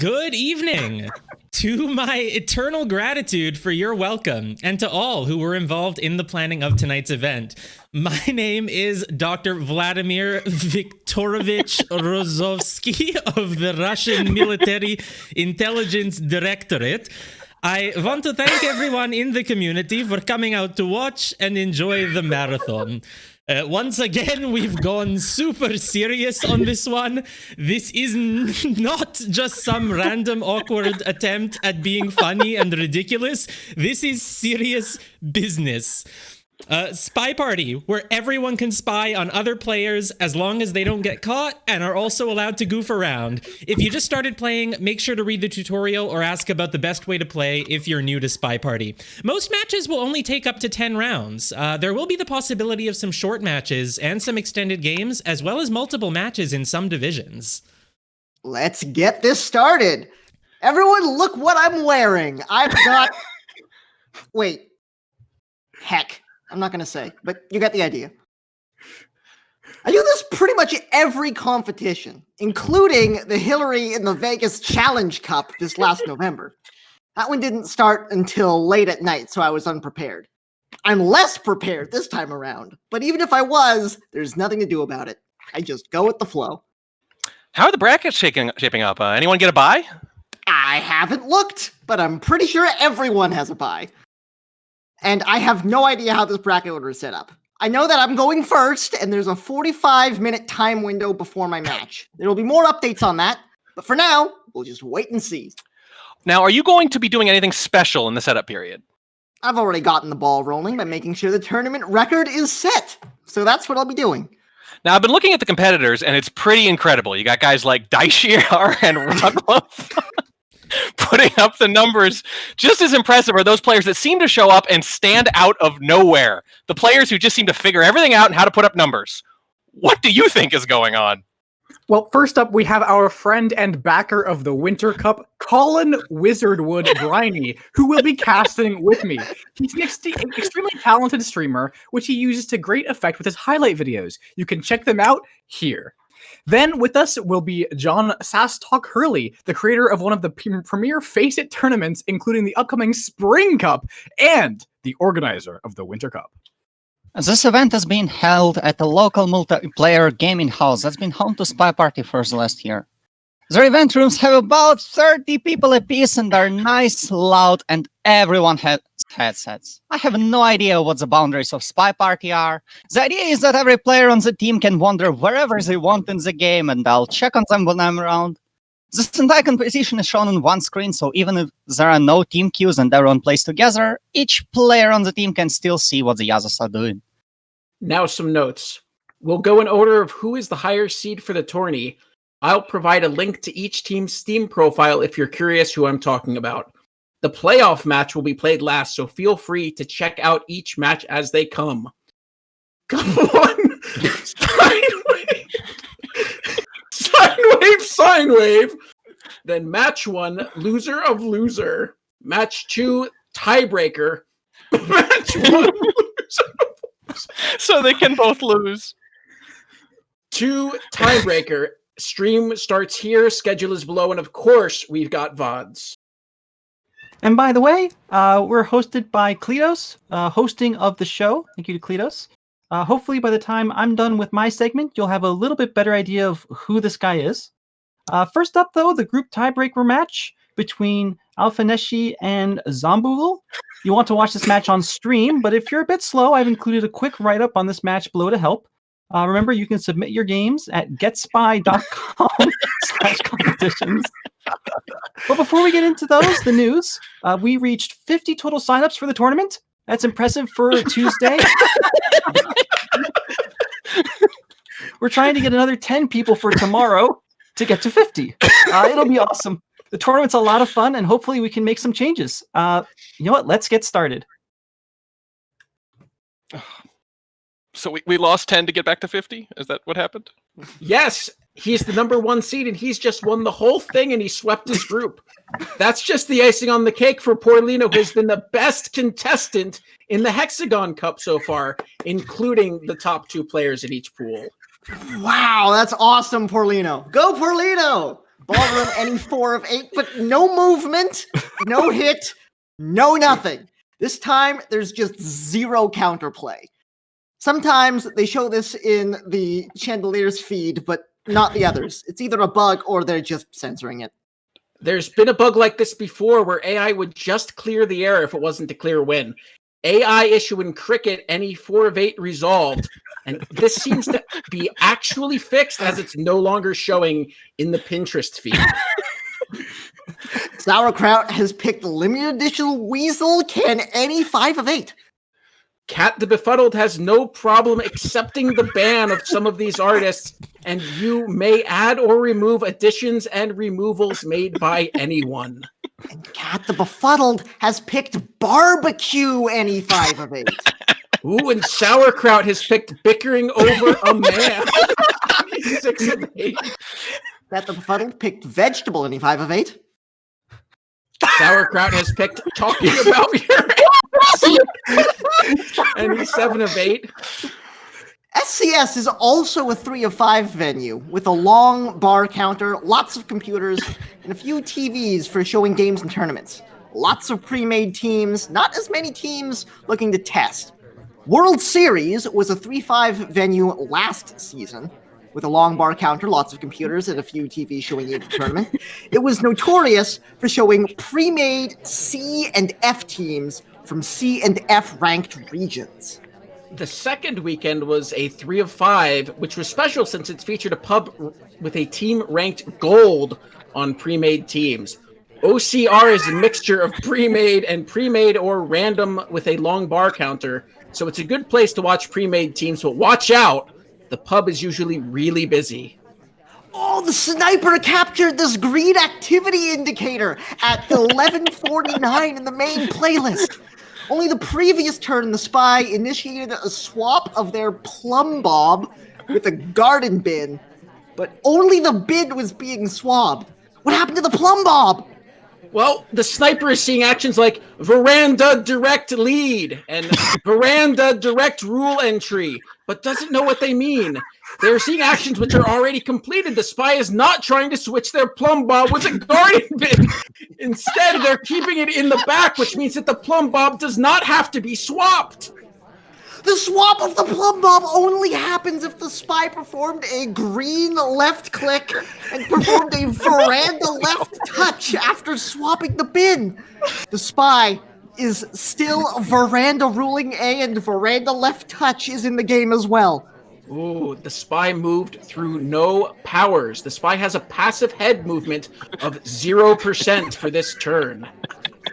Good evening. To my eternal gratitude for your welcome, and to all who were involved in the planning of tonight's event. My name is Dr. Vladimir Viktorovich Rozovsky of the Russian Military Intelligence Directorate. I want to thank everyone in the community for coming out to watch and enjoy the marathon. Once again, we've gone super serious on this one. This is not just some random awkward attempt at being funny and ridiculous. This is serious business. Spy Party, where everyone can spy on other players as long as they don't get caught and are also allowed to goof around. If you just started playing, make sure to read the tutorial or ask about the best way to play if you're new to Spy Party. Most matches will only take up to 10 rounds. There will be the possibility of some short matches and some extended games, as well as multiple matches in some divisions. Let's get this started. Everyone, look what I'm wearing. I've got... Wait. Heck. I'm not going to say, but you get the idea. I do this pretty much at every competition, including the Hillary in the Vegas Challenge Cup this last November. That one didn't start until late at night, so I was unprepared. I'm less prepared this time around, but even if I was, there's nothing to do about it. I just go with the flow. How are the brackets shaping up? Anyone get a bye? I haven't looked, but I'm pretty sure everyone has a bye. And I have no idea how this bracket order is set up. I know that I'm going first, and there's a 45-minute time window before my match. There will be more updates on that, but for now, we'll just wait and see. Now, are you going to be doing anything special in the setup period? I've already gotten the ball rolling by making sure the tournament record is set, so that's what I'll be doing. Now, I've been looking at the competitors, and it's pretty incredible. You got guys like Daishiar and Roglov putting up the numbers. Just as impressive are those players that seem to show up and stand out of nowhere. The players who just seem to figure everything out and how to put up numbers. What do you think is going on? Well, first up, we have our friend and backer of the Winter Cup, Colin Wizardwood Briney, who will be casting with me. He's an extremely talented streamer, which he uses to great effect with his highlight videos. You can check them out here. Then with us will be John Sastalk Hurley, the creator of one of the premier Face It tournaments, including the upcoming Spring Cup, and the organizer of the Winter Cup. This event is being held at a local multiplayer gaming house that's been home to Spy Party for the last year. Their event rooms have about 30 people apiece and are nice, loud, and everyone has headsets. I have no idea what the boundaries of Spy Party are. The idea is that every player on the team can wander wherever they want in the game, and I'll check on them when I'm around. This entire competition is shown on one screen, so even if there are no team queues and everyone plays together, each player on the team can still see what the others are doing. Now some notes. We'll go in order of who is the higher seed for the tourney. I'll provide a link to each team's Steam profile if you're curious who I'm talking about. The playoff match will be played last, so feel free to check out each match as they come. Come on! Sine wave! Then match 1, loser of loser. Match 2, tiebreaker. Match 1, loser. So they can both lose. 2, tiebreaker. Stream starts here, schedule is below, and of course, we've got VODs. And by the way, we're hosted by Kledos, hosting of the show. Thank you to Kledos. Hopefully by the time I'm done with my segment, you'll have a little bit better idea of who this guy is. First up, though, the group tiebreaker match between Alphaneshi and Zomboodle. You want to watch this match on stream, but if you're a bit slow, I've included a quick write-up on this match below to help. Remember, you can submit your games at getspy.com/competitions. But before we get into the news, we reached 50 total signups for the tournament. That's impressive for a Tuesday. We're trying to get another 10 people for tomorrow to get to 50. It'll be awesome. The tournament's a lot of fun, and hopefully we can make some changes. You know what? Let's get started. So we lost 10 to get back to 50? Is that what happened? Yes, he's the number 1 seed, and he's just won the whole thing, and he swept his group. That's just the icing on the cake for poor Lino, who's been the best contestant in the Hexagon Cup so far, including the top 2 players in each pool. Wow, that's awesome, Porlino. Go, Porlino! Ballroom any 4 of 8, but no movement, no hit, no nothing. This time, there's just zero counterplay. Sometimes they show this in the Chandelier's feed, but not the others. It's either a bug or they're just censoring it. There's been a bug like this before where AI would just clear the error if it wasn't a clear win. AI issue in Cricket, any 4 of 8 resolved. And this seems to be actually fixed as it's no longer showing in the Pinterest feed. Sauerkraut has picked limited edition Weasel, can any 5 of 8. Cat the Befuddled has no problem accepting the ban of some of these artists, and you may add or remove additions and removals made by anyone. And Cat the Befuddled has picked Barbecue, any 5 of 8. Ooh, and Sauerkraut has picked Bickering Over a Man. 6 of 8. Cat the Befuddled picked Vegetable, any 5 of 8. Sauerkraut has picked Talking About Your Any 7 of 8. SCS is also a 3 of 5 venue with a long bar counter, lots of computers, and a few TVs for showing games and tournaments. Lots of pre-made teams, not as many teams looking to test. World Series was a 3-5 venue last season with a long bar counter, lots of computers, and a few TVs showing the tournament. It was notorious for showing pre-made C and F teams from C and F ranked regions. The second weekend was a 3 of 5, which was special since it featured a pub with a team ranked gold on pre-made teams. OCR is a mixture of pre-made or random with a long bar counter, so it's a good place to watch pre-made teams, but watch out, the pub is usually really busy. Oh, the sniper captured this green activity indicator at 11:49 in the main playlist. Only the previous turn, the spy initiated a swap of their plumb bob with a garden bin, but only the bin was being swabbed. What happened to the plumb bob? Well, the sniper is seeing actions like veranda direct lead and veranda direct rule entry, but doesn't know what they mean. They're seeing actions which are already completed. The spy is not trying to switch their plumb bob with a garden bin. Instead, they're keeping it in the back, which means that the plumb bob does not have to be swapped. The swap of the plumb bob only happens if the spy performed a green left click and performed a veranda left touch after swapping the bin. The spy is still veranda ruling A, and veranda left touch is in the game as well. Ooh, the spy moved through no powers. The spy has a passive head movement of 0% for this turn.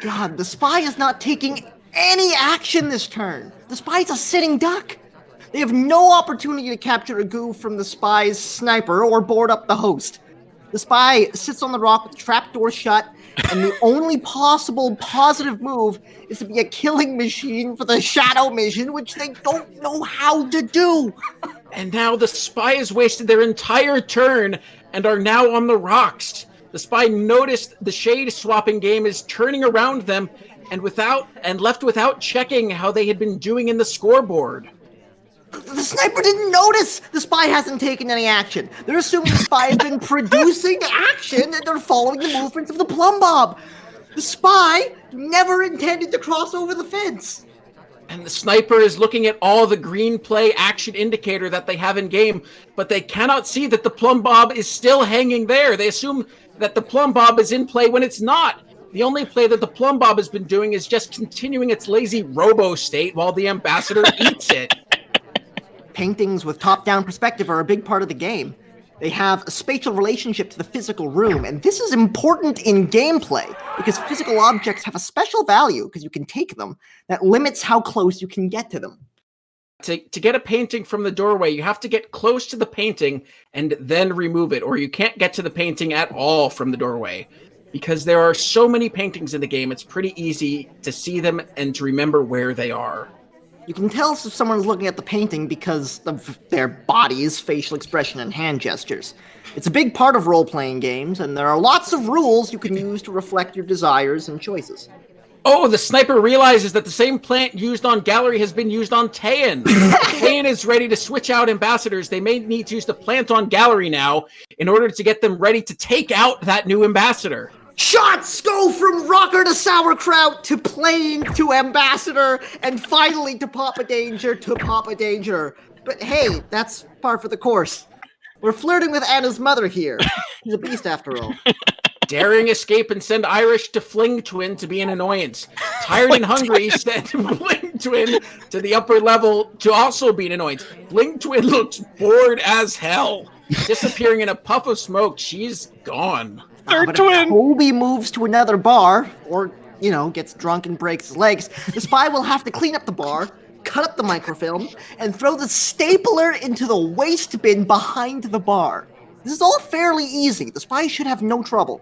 God, the spy is not taking any action this turn. The spy's a sitting duck. They have no opportunity to capture a goo from the spy's sniper or board up the host. The spy sits on the rock with the trapdoor shut, and the only possible positive move is to be a killing machine for the shadow mission, which they don't know how to do. And now the spy has wasted their entire turn and are now on the rocks. The spy noticed the shade swapping game is turning around them and left without checking how they had been doing in the scoreboard. The sniper didn't notice the spy hasn't taken any action. They're assuming the spy has been producing action and they're following the movements of the plumb bob. The spy never intended to cross over the fence. And the sniper is looking at all the green play action indicator that they have in game, but they cannot see that the plumb bob is still hanging there. They assume that the plumb bob is in play when it's not. The only play that the plumb bob has been doing is just continuing its lazy robo state while the ambassador eats it. Paintings with top-down perspective are a big part of the game. They have a spatial relationship to the physical room, and this is important in gameplay because physical objects have a special value, because you can take them, that limits how close you can get to them. To get a painting from the doorway, you have to get close to the painting and then remove it, or you can't get to the painting at all from the doorway. Because there are so many paintings in the game, it's pretty easy to see them and to remember where they are. You can tell if someone's looking at the painting because of their bodies, facial expression, and hand gestures. It's a big part of role-playing games, and there are lots of rules you can use to reflect your desires and choices. Oh, the sniper realizes that the same plant used on Gallery has been used on Tayan. Tayan is ready to switch out ambassadors. They may need to use the plant on Gallery now in order to get them ready to take out that new ambassador. Shots go from rocker to sauerkraut to plane to ambassador and finally to Papa Danger to Papa Danger. But hey, that's par for the course. We're flirting with Anna's mother here. She's a beast after all. Daring escape and send Irish to Fling Twin to be an annoyance. Tired and hungry, send Fling Twin to the upper level to also be an annoyance. Fling Twin looks bored as hell. Disappearing in a puff of smoke, she's gone. Third twin. If Toby moves to another bar, or, gets drunk and breaks his legs, the spy will have to clean up the bar, cut up the microfilm, and throw the stapler into the waste bin behind the bar. This is all fairly easy. The spy should have no trouble.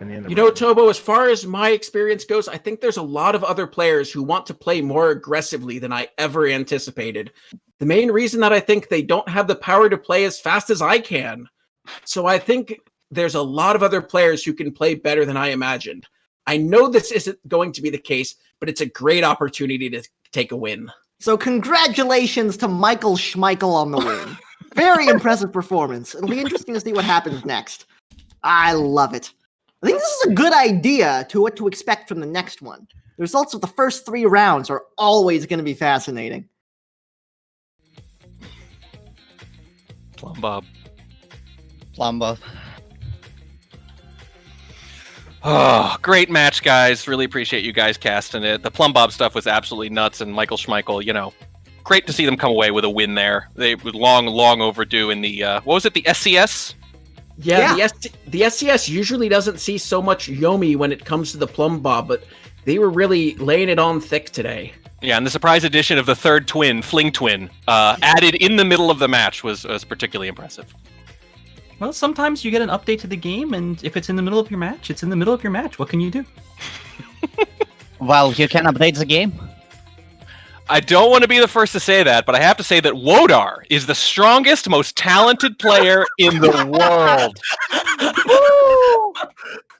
Tobo, as far as my experience goes, I think there's a lot of other players who want to play more aggressively than I ever anticipated. The main reason that I think they don't have the power to play as fast as I can. So I think there's a lot of other players who can play better than I imagined. I know this isn't going to be the case, but it's a great opportunity to take a win. So congratulations to Michael Schmeichel on the win. Very impressive performance. It'll be interesting to see what happens next. I love it. I think this is a good idea to what to expect from the next one. The results of the first 3 rounds are always going to be fascinating. Plumbob. Oh, great match, guys. Really appreciate you guys casting it. The Plumbob stuff was absolutely nuts, and Michael Schmeichel, great to see them come away with a win there. They were long overdue in the, what was it, the SCS? Yeah. The SCS usually doesn't see so much Yomi when it comes to the Plumbob, but they were really laying it on thick today. Yeah, and the surprise addition of the third twin, Fling Twin, added in the middle of the match was particularly impressive. Well, sometimes you get an update to the game, and if it's in the middle of your match, it's in the middle of your match. What can you do? Well, you can update the game. I don't want to be the first to say that, but I have to say that Wodar is the strongest, most talented player in the world.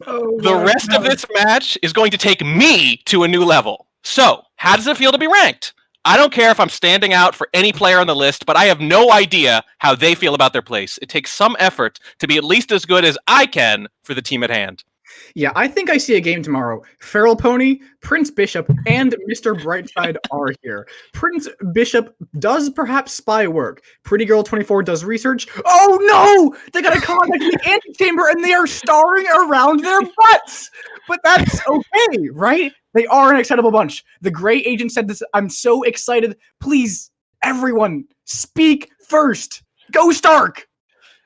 The rest of this match is going to take me to a new level. So, how does it feel to be ranked? I don't care if I'm standing out for any player on the list, but I have no idea how they feel about their place. It takes some effort to be at least as good as I can for the team at hand. Yeah, I think I see a game tomorrow. Feral Pony, Prince Bishop, and Mr. Brightside are here. Prince Bishop does perhaps spy work. Pretty Girl 24 does research. Oh no! They got a contact in the antechamber and they are starring around their butts! But that's okay, right? They are an excitable bunch. The Gray Agent said this. I'm so excited. Please, everyone, speak first. Go Stark!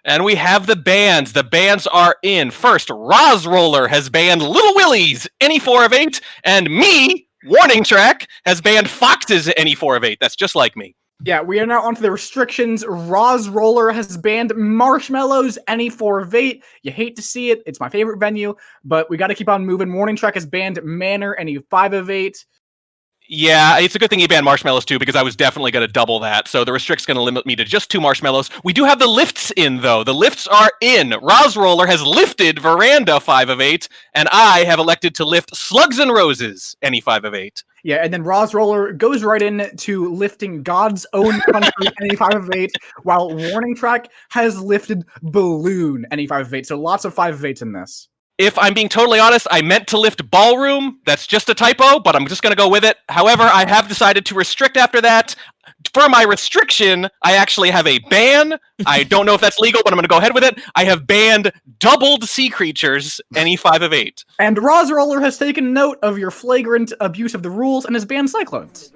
And we have the bands. The bands are in. First, Rosroller has banned Little Willies, any 4 of 8. And me, Warning Track, has banned Foxes, any 4 of 8. That's just like me. Yeah, we are now onto the restrictions. Rosroller has banned Marshmallows, any 4 of 8. You hate to see it. It's my favorite venue, but we got to keep on moving. Warning Track has banned Manor, any 5 of 8. Yeah, it's a good thing he banned Marshmallows too, because I was definitely going to double that. So the restrict's going to limit me to just 2 Marshmallows. We do have the lifts in, though. The lifts are in. Rosroller has lifted Veranda, 5 of 8, and I have elected to lift Slugs and Roses, any 5 of 8. Yeah, and then Rosroller goes right in to lifting God's Own Country, any 5 of 8, while Warning Track has lifted Balloon, any 5 of 8. So lots of 5 of 8s in this. If I'm being totally honest, I meant to lift Ballroom. That's just a typo, but I'm just going to go with it. However, I have decided to restrict after that. For my restriction, I actually have a ban. I don't know if that's legal, but I'm going to go ahead with it. I have banned doubled sea creatures, any 5 of 8. And Rosroller has taken note of your flagrant abuse of the rules and has banned Cyclones.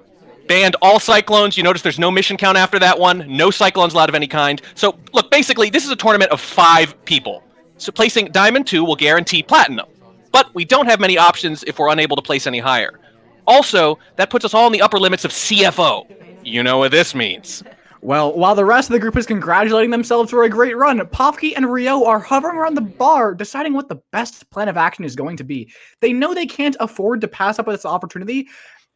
Banned all Cyclones. You notice there's no mission count after that one. No Cyclones allowed of any kind. So, look, basically, this is a tournament of 5 people. So placing Diamond 2 will guarantee Platinum. But we don't have many options if we're unable to place any higher. Also, that puts us all in the upper limits of CFO. You know what this means. Well, while the rest of the group is congratulating themselves for a great run, Popke and Rio are hovering around the bar, deciding what the best plan of action is going to be. They know they can't afford to pass up this opportunity.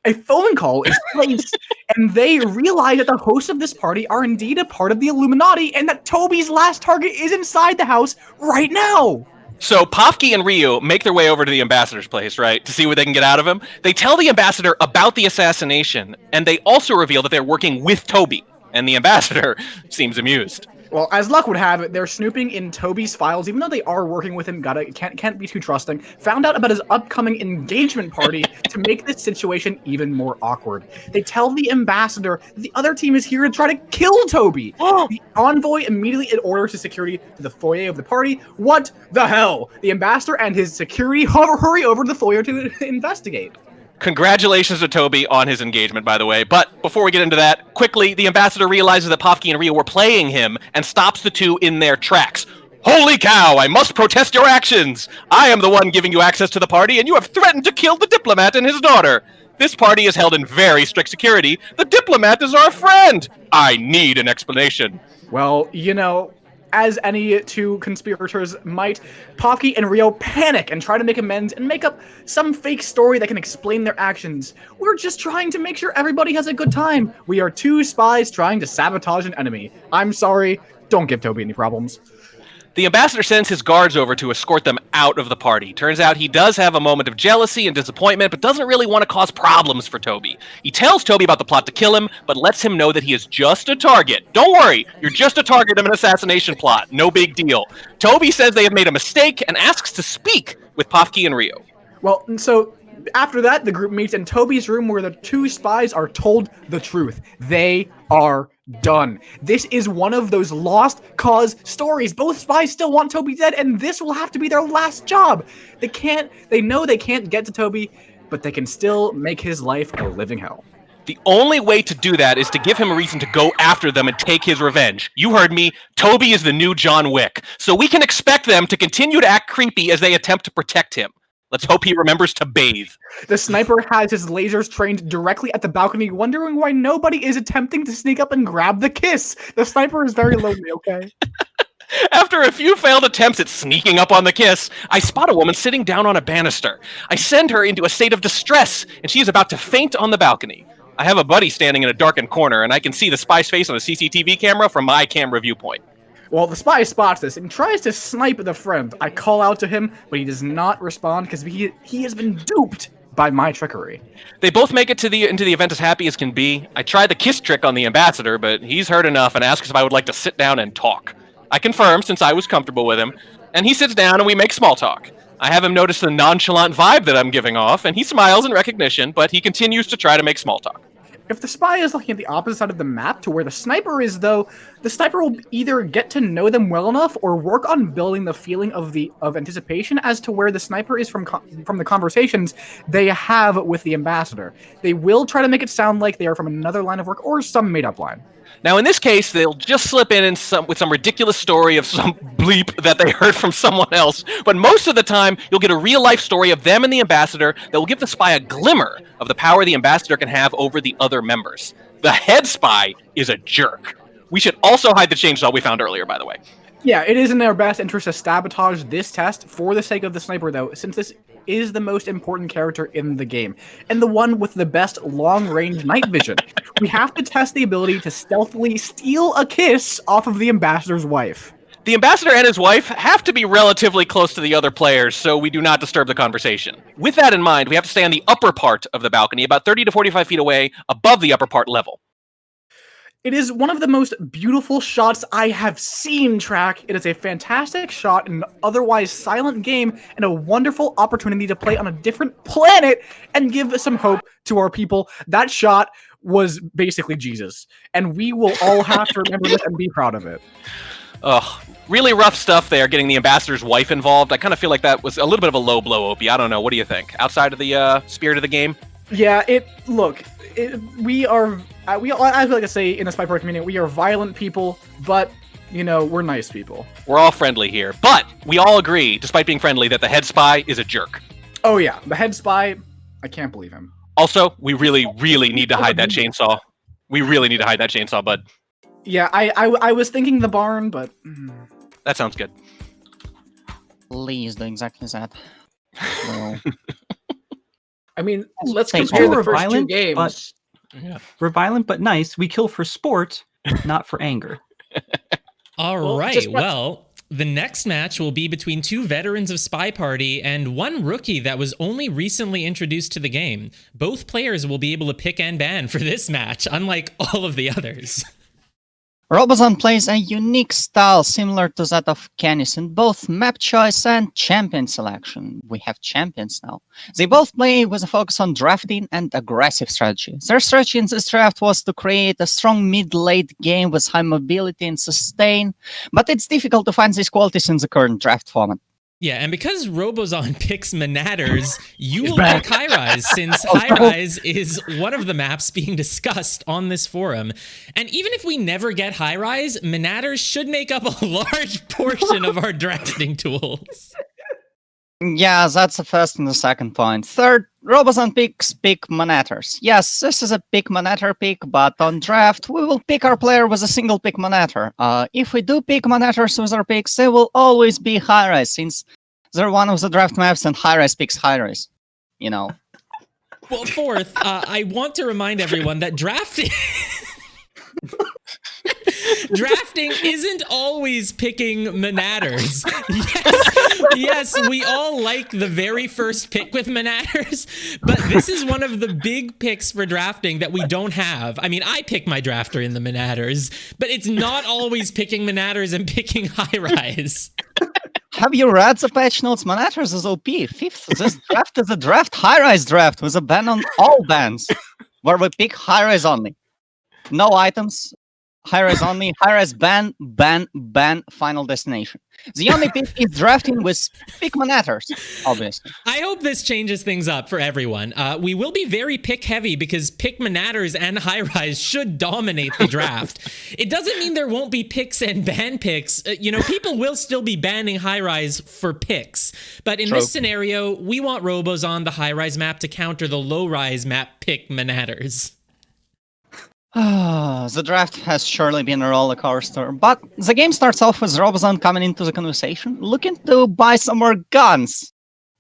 A phone call is placed, and they realize that the hosts of this party are indeed a part of the Illuminati, and that Toby's last target is inside the house right now. So Pofke and Ryu make their way over to the ambassador's place, right, to see what they can get out of him. They tell the ambassador about the assassination, and they also reveal that they're working with Toby. And the ambassador seems amused. Well, as luck would have it, they're snooping in Toby's files, even though they are working with him. Can't be too trusting. Found out about his upcoming engagement party to make this situation even more awkward. They tell the ambassador that the other team is here to try to kill Toby. The envoy immediately orders his security to the foyer of the party. What the hell? The ambassador and his security hurry over to the foyer to investigate. Congratulations to Toby on his engagement, by the way. But before we get into that, quickly, the ambassador realizes that Pofke and Ryu were playing him and stops the two in their tracks. Holy cow, I must protest your actions! I am the one giving you access to the party, and you have threatened to kill the diplomat and his daughter. This party is held in very strict security. The diplomat is our friend! I need an explanation. Well, as any two conspirators might, Pofke and Ryo panic and try to make amends and make up some fake story that can explain their actions. We're just trying to make sure everybody has a good time. We are two spies trying to sabotage an enemy. I'm sorry. Don't give Toby any problems. The ambassador sends his guards over to escort them out of the party. Turns out he does have a moment of jealousy and disappointment, but doesn't really want to cause problems for Toby. He tells Toby about the plot to kill him, but lets him know that he is just a target. Don't worry, you're just a target of an assassination plot. No big deal. Toby says they have made a mistake and asks to speak with Pofke and Ryu. Well, so after that, the group meets in Toby's room where the two spies are told the truth. They are done. This is one of those lost cause stories. Both spies still want Toby dead, and this will have to be their last job. They know they can't get to Toby, but they can still make his life a living hell. The only way to do that is to give him a reason to go after them and take his revenge. You heard me. Toby is the new John Wick. So we can expect them to continue to act creepy as they attempt to protect him. Let's hope he remembers to bathe. The sniper has his lasers trained directly at the balcony, wondering why nobody is attempting to sneak up and grab the kiss. The sniper is very lonely, okay? After a few failed attempts at sneaking up on the kiss, I spot a woman sitting down on a banister. I send her into a state of distress, and she is about to faint on the balcony. I have a buddy standing in a darkened corner, and I can see the spy's face on a CCTV camera from my camera viewpoint. Well, the spy spots this and tries to snipe the friend. I call out to him, but he does not respond because he has been duped by my trickery. They both make it into the event as happy as can be. I try the kiss trick on the ambassador, but he's heard enough and asks if I would like to sit down and talk. I confirm since I was comfortable with him, and he sits down and we make small talk. I have him notice the nonchalant vibe that I'm giving off, and he smiles in recognition, but he continues to try to make small talk. If the spy is looking at the opposite side of the map to where the sniper is, though, the sniper will either get to know them well enough or work on building the feeling of anticipation as to where the sniper is from the conversations they have with the ambassador. They will try to make it sound like they are from another line of work or some made-up line. Now, in this case, they'll just slip in with some ridiculous story of some bleep that they heard from someone else. But most of the time, you'll get a real-life story of them and the ambassador that will give the spy a glimmer of the power the ambassador can have over the other members. The head spy is a jerk. We should also hide the chainsaw we found earlier, by the way. Yeah, it is in their best interest to sabotage this test for the sake of the sniper, though, since this is the most important character in the game, and the one with the best long-range night vision. We have to test the ability to stealthily steal a kiss off of the ambassador's wife. The ambassador and his wife have to be relatively close to the other players, so we do not disturb the conversation. With that in mind, we have to stay on the upper part of the balcony, about 30 to 45 feet away, above the upper part level. It is one of the most beautiful shots I have seen, Track. It is a fantastic shot in an otherwise silent game and a wonderful opportunity to play on a different planet and give some hope to our people. That shot was basically Jesus, and we will all have to remember this and be proud of it. Ugh, really rough stuff there, getting the ambassador's wife involved. I kind of feel like that was a little bit of a low blow, Opie. I don't know. What do you think? Outside of the spirit of the game? Yeah, we are, I like to say in the Spy Pro community, we are violent people, but, we're nice people. We're all friendly here, but we all agree, despite being friendly, that the head spy is a jerk. Oh yeah, the head spy, I can't believe him. Also, we really, really need to hide that chainsaw. We really need to hide that chainsaw, bud. Yeah, I was thinking the barn, but... That sounds good. Please do exactly that. Well, I mean, let's Thanks, compare Paul. the first two Violent, games. We're violent but nice. We kill for sport, not for anger. All Well, right. just what- Well, The next match will be between two veterans of Spy Party and one rookie that was only recently introduced to the game. Both players will be able to pick and ban for this match, unlike all of the others. Robozon plays a unique style similar to that of Canis in both map choice and champion selection. We have champions now. They both play with a focus on drafting and aggressive strategy. Their strategy in this draft was to create a strong mid-late game with high mobility and sustain, but it's difficult to find these qualities in the current draft format. Yeah, and because Robozon picks Manatters, you will pick High Rise, since High Rise is one of the maps being discussed on this forum. And even if we never get High Rise, Manatters should make up a large portion of our drafting tools. Yeah, that's the first and the second point. Third, Robozon picks pick Manatters. Yes, this is a pick Manatter pick, but on draft, we will pick our player with a single pick Manatter. If we do pick Manatters with our picks, they will always be High Rise, since they're one of the draft maps and High Rise picks High Rise. You know. Well, fourth, I want to remind everyone that drafting isn't always picking Manatters. Yes, we all like the very first pick with Manatters, but this is one of the big picks for drafting that we don't have. I mean, I pick my drafter in the Manatters, but it's not always picking Manatters and picking High Rise. Have you read the patch notes? Manatters is OP. Fifth, this draft is a draft High Rise draft with a ban on all bans, where we pick High Rise only. No items. High Rise only, High Rise ban, final destination. The only pick is drafting with pick Manatters, obviously. I hope this changes things up for everyone. We will be very pick heavy because pick Manatters and High Rise should dominate the draft. It doesn't mean there won't be picks and ban picks. People will still be banning High Rise for picks. But in this scenario, we want Robos on the High Rise map to counter the Low Rise map pick Manatters. The draft has surely been a roller coaster, but the game starts off with Robozon coming into the conversation, looking to buy some more guns.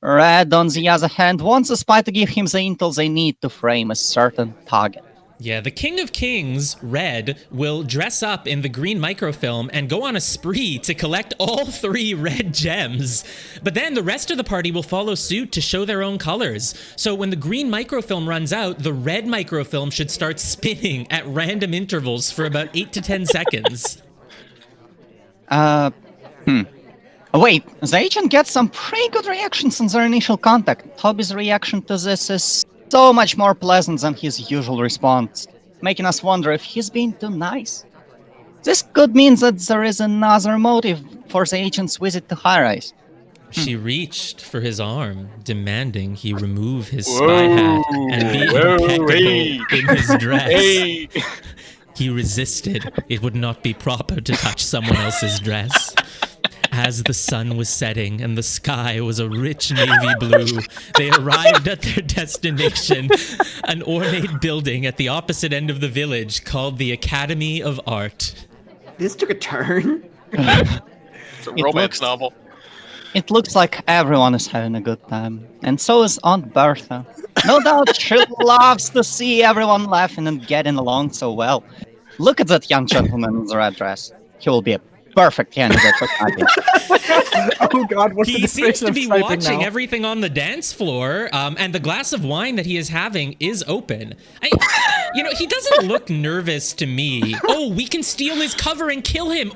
Red, on the other hand, wants the spy to give him the intel they need to frame a certain target. Yeah, the King of Kings, Red, will dress up in the green microfilm and go on a spree to collect all 3 red gems. But then the rest of the party will follow suit to show their own colors. So when the green microfilm runs out, the red microfilm should start spinning at random intervals for about 8 to 10 seconds. Wait, the agent gets some pretty good reactions on their initial contact. Toby's reaction to this is so much more pleasant than his usual response, making us wonder if he's being too nice. This could mean that there is another motive for the agent's visit to High Rise. She reached for his arm, demanding he remove his spy hat and be impeccable in his dress. He resisted. It would not be proper to touch someone else's dress. As the sun was setting and the sky was a rich navy blue, they arrived at their destination, an ornate building at the opposite end of the village called the Academy of Art. This took a turn. It's a romance novel. It looks like everyone is having a good time, and so is Aunt Bertha. No doubt she loves to see everyone laughing and getting along so well. Look at that young gentleman in the red dress. He will be a perfect candidate for Katya. Oh God, what's the He seems description to of be sniping watching now? everything on the dance floor, and the glass of wine that he is having is open. He doesn't look nervous to me. Oh, we can steal his cover and kill him,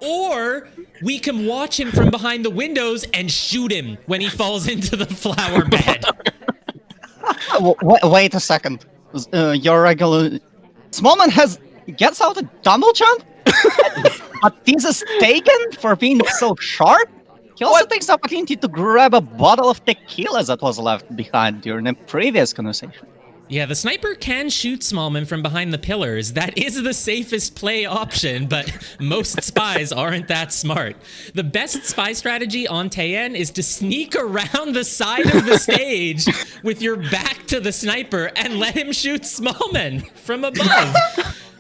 or we can watch him from behind the windows and shoot him when he falls into the flower bed. Wait a second. Your regular Smallman gets out a double jump? But this is taken for being so sharp? He also takes the opportunity to grab a bottle of tequila that was left behind during a previous conversation. Yeah, the sniper can shoot Smallman from behind the pillars. That is the safest play option, but most spies aren't that smart. The best spy strategy on Taeyen is to sneak around the side of the stage with your back to the sniper and let him shoot Smallman from above.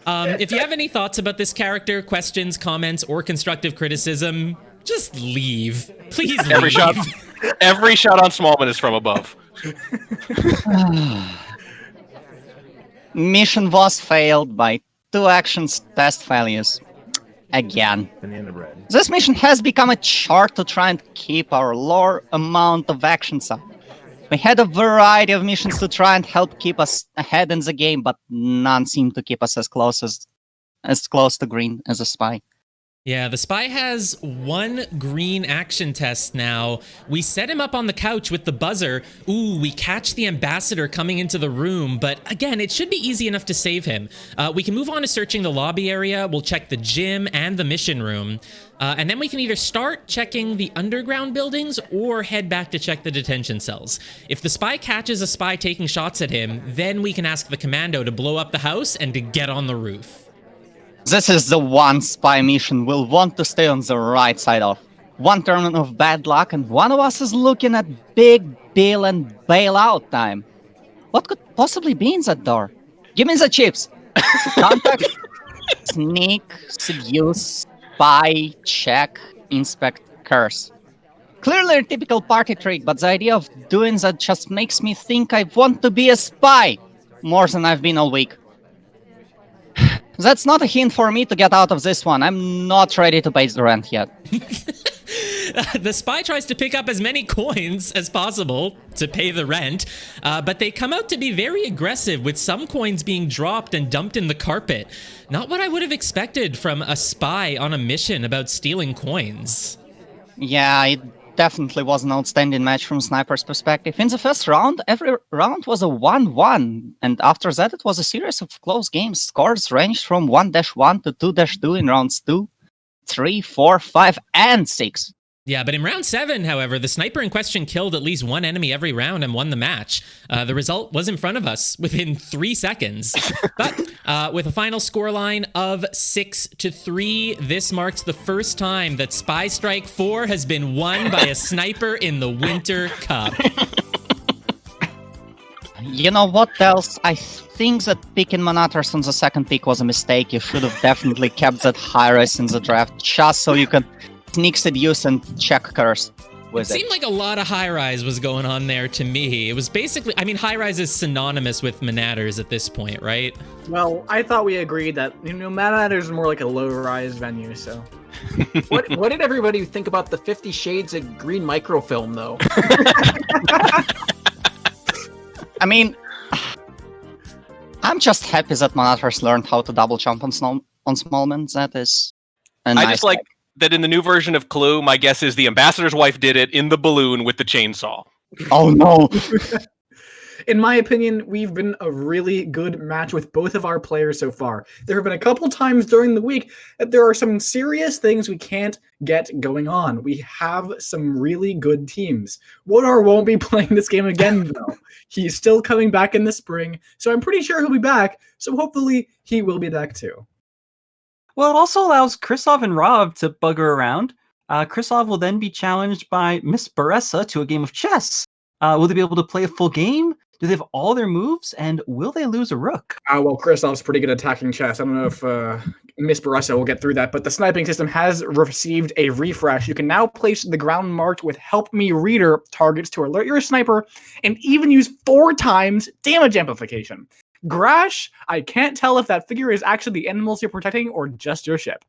If you have any thoughts about this character, questions, comments, or constructive criticism, just leave. Please leave. Every shot on Smallman is from above. Mission was failed by 2 actions test failures. again. This mission has become a chore to try and keep our low amount of actions up. We had a variety of missions to try and help keep us ahead in the game, but none seemed to keep us as close to green as a spy. Yeah, the spy has one green action test now. We set him up on the couch with the buzzer. Ooh, we catch the ambassador coming into the room, but again, it should be easy enough to save him. We can move on to searching the lobby area. We'll check the gym and the mission room. And then we can either start checking the underground buildings or head back to check the detention cells. If the spy catches a spy taking shots at him, then we can ask the commando to blow up the house and to get on the roof. This is the one spy mission we'll want to stay on the right side of. One turn of bad luck and one of us is looking at big bill and bailout time. What could possibly be in that door? Give me the chips. Contact, sneak, seduce, spy, check, inspect, curse. Clearly a typical party trick, but the idea of doing that just makes me think I want to be a spy more than I've been all week. That's not a hint for me to get out of this one. I'm not ready to pay the rent yet. The spy tries to pick up as many coins as possible to pay the rent, but they come out to be very aggressive, with some coins being dropped and dumped in the carpet. Not what I would have expected from a spy on a mission about stealing coins. Yeah, it definitely was an outstanding match from Sniper's perspective. In the first round, every round was a 1-1, and after that it was a series of close games. Scores ranged from 1-1 to 2-2 in rounds 2, 3, 4, 5, and 6. Yeah, but in round 7, however, the sniper in question killed at least one enemy every round and won the match. The result was in front of us within 3 seconds. But with a final scoreline of 6-3, this marks the first time that Spy Strike 4 has been won by a sniper in the Winter Cup. You know what else? I think that picking Monators on the second pick was a mistake. You should have definitely kept that high rise in the draft just so you could sneak, seduce, and check curse with it. Seemed like a lot of high rise was going on there to me. It was basically, I mean, high rise is synonymous with Monators at this point, right? Well, I thought we agreed that, Monators is more like a low rise venue, so. What did everybody think about the 50 Shades of Green microfilm, though? I mean, I'm just happy that Monators learned how to double jump on Smallman. That is a nice. I just like that in the new version of Clue, my guess is the ambassador's wife did it in the balloon with the chainsaw. Oh no. In my opinion, we've been a really good match with both of our players so far. There have been a couple times during the week that there are some serious things we can't get going on. We have some really good teams. Wodar won't be playing this game again, though. He's still coming back in the spring, so I'm pretty sure he'll be back, so hopefully he will be back too. Well, it also allows Krisov and Rob to bugger around. Krisov will then be challenged by Miss Baressa to a game of chess. Will they be able to play a full game? Do they have all their moves? And will they lose a rook? Well, Krisov's pretty good at attacking chess. I don't know if Miss Baressa will get through that, but the sniping system has received a refresh. You can now place the ground marked with Help Me Reader targets to alert your sniper, and even use 4 times damage amplification. Grash, I can't tell if that figure is actually the animals you're protecting or just your ship.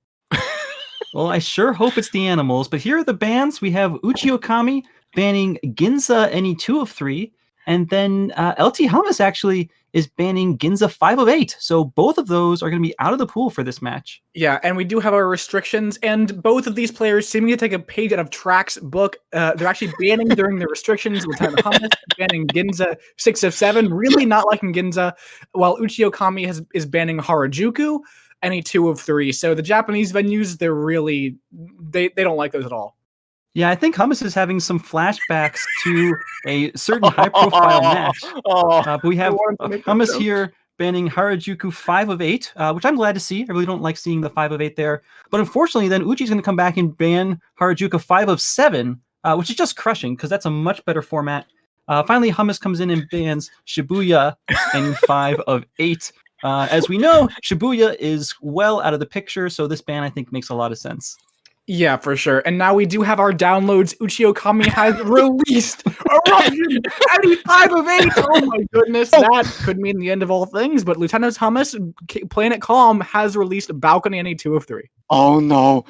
Well, I sure hope it's the animals, but here are the bans. We have Uchiokami banning Ginza any 2 of 3, and then LT Hummus actually is banning Ginza 5 of 8. So both of those are going to be out of the pool for this match. Yeah, and we do have our restrictions, and both of these players seeming to take a page out of Track's book. They're actually banning during the restrictions. Lieutenant Hummus banning Ginza 6 of 7, really not liking Ginza, while Uchiokami is banning Harajuku any 2 of 3. So the Japanese venues, they're really, they don't like those at all. Yeah, I think Hummus is having some flashbacks to a certain high-profile match. But we have Hummus here banning Harajuku 5 of 8, which I'm glad to see. I really don't like seeing the 5 of 8 there. But unfortunately, then Uchi's going to come back and ban Harajuku 5 of 7, which is just crushing because that's a much better format. Finally, Hummus comes in and bans Shibuya in 5 of 8. As we know, Shibuya is well out of the picture, so this ban, I think, makes a lot of sense. Yeah, for sure. And now we do have our downloads. Uchiyo Kami has released Eruption 85 of 8. Oh my goodness, that could mean the end of all things. But Lieutenant Thomas, Planet Calm, has released Balcony any 2 of 3. Oh no.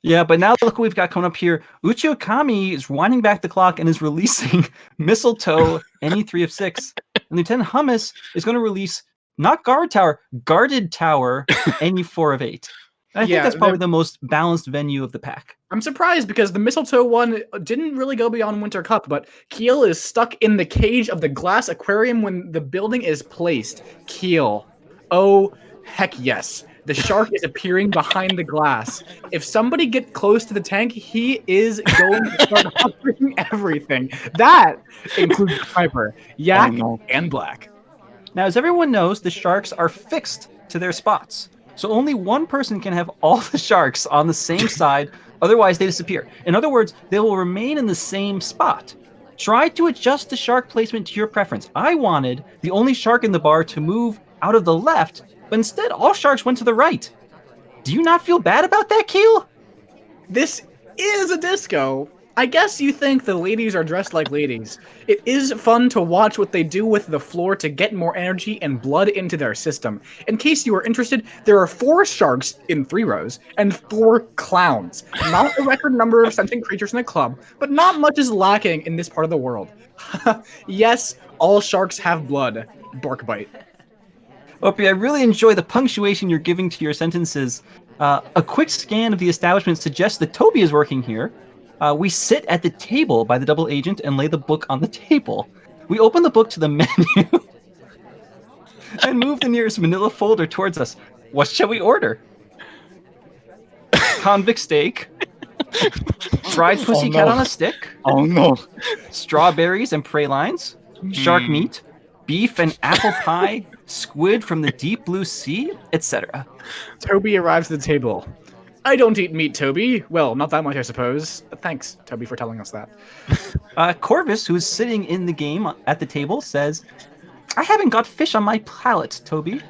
Yeah, but now look what we've got coming up here. Uchiyo Kami is winding back the clock and is releasing Mistletoe any 3 of 6. And Lieutenant Hummus is going to release not Guard Tower, Guarded Tower any 4 of 8. And I think that's probably the most balanced venue of the pack. I'm surprised because the Mistletoe one didn't really go beyond Winter Cup, but Keel is stuck in the cage of the glass aquarium when the building is placed. Keel. Oh, heck yes. The shark is appearing behind the glass. If somebody gets close to the tank, he is going to start humping everything. That includes Piper, Yak, and Black. Now, as everyone knows, the sharks are fixed to their spots. So only one person can have all the sharks on the same side, otherwise they disappear. In other words, they will remain in the same spot. Try to adjust the shark placement to your preference. I wanted the only shark in the bar to move out of the left, but instead all sharks went to the right. Do you not feel bad about that, Keel? This is a disco. I guess you think the ladies are dressed like ladies. It is fun to watch what they do with the floor to get more energy and blood into their system. In case you are interested, there are 4 sharks in 3 rows and 4 clowns. Not a record number of sentient creatures in the club, but not much is lacking in this part of the world. Yes, all sharks have blood. Bark bite. Opie, I really enjoy the punctuation you're giving to your sentences. A quick scan of the establishment suggests that Toby is working here. We sit at the table by the double agent and lay the book on the table. We open the book to the menu and move the nearest manila folder towards us. What shall we order? Convict steak, fried pussycat on a stick. Oh no. Strawberries and pralines, shark meat, beef and apple pie, squid from the deep blue sea, etc. Toby arrives at the table. I don't eat meat, Toby. Well, not that much, I suppose. Thanks, Toby, for telling us that. Corvus, who's sitting in the game at the table, says, I haven't got fish on my palate, Toby.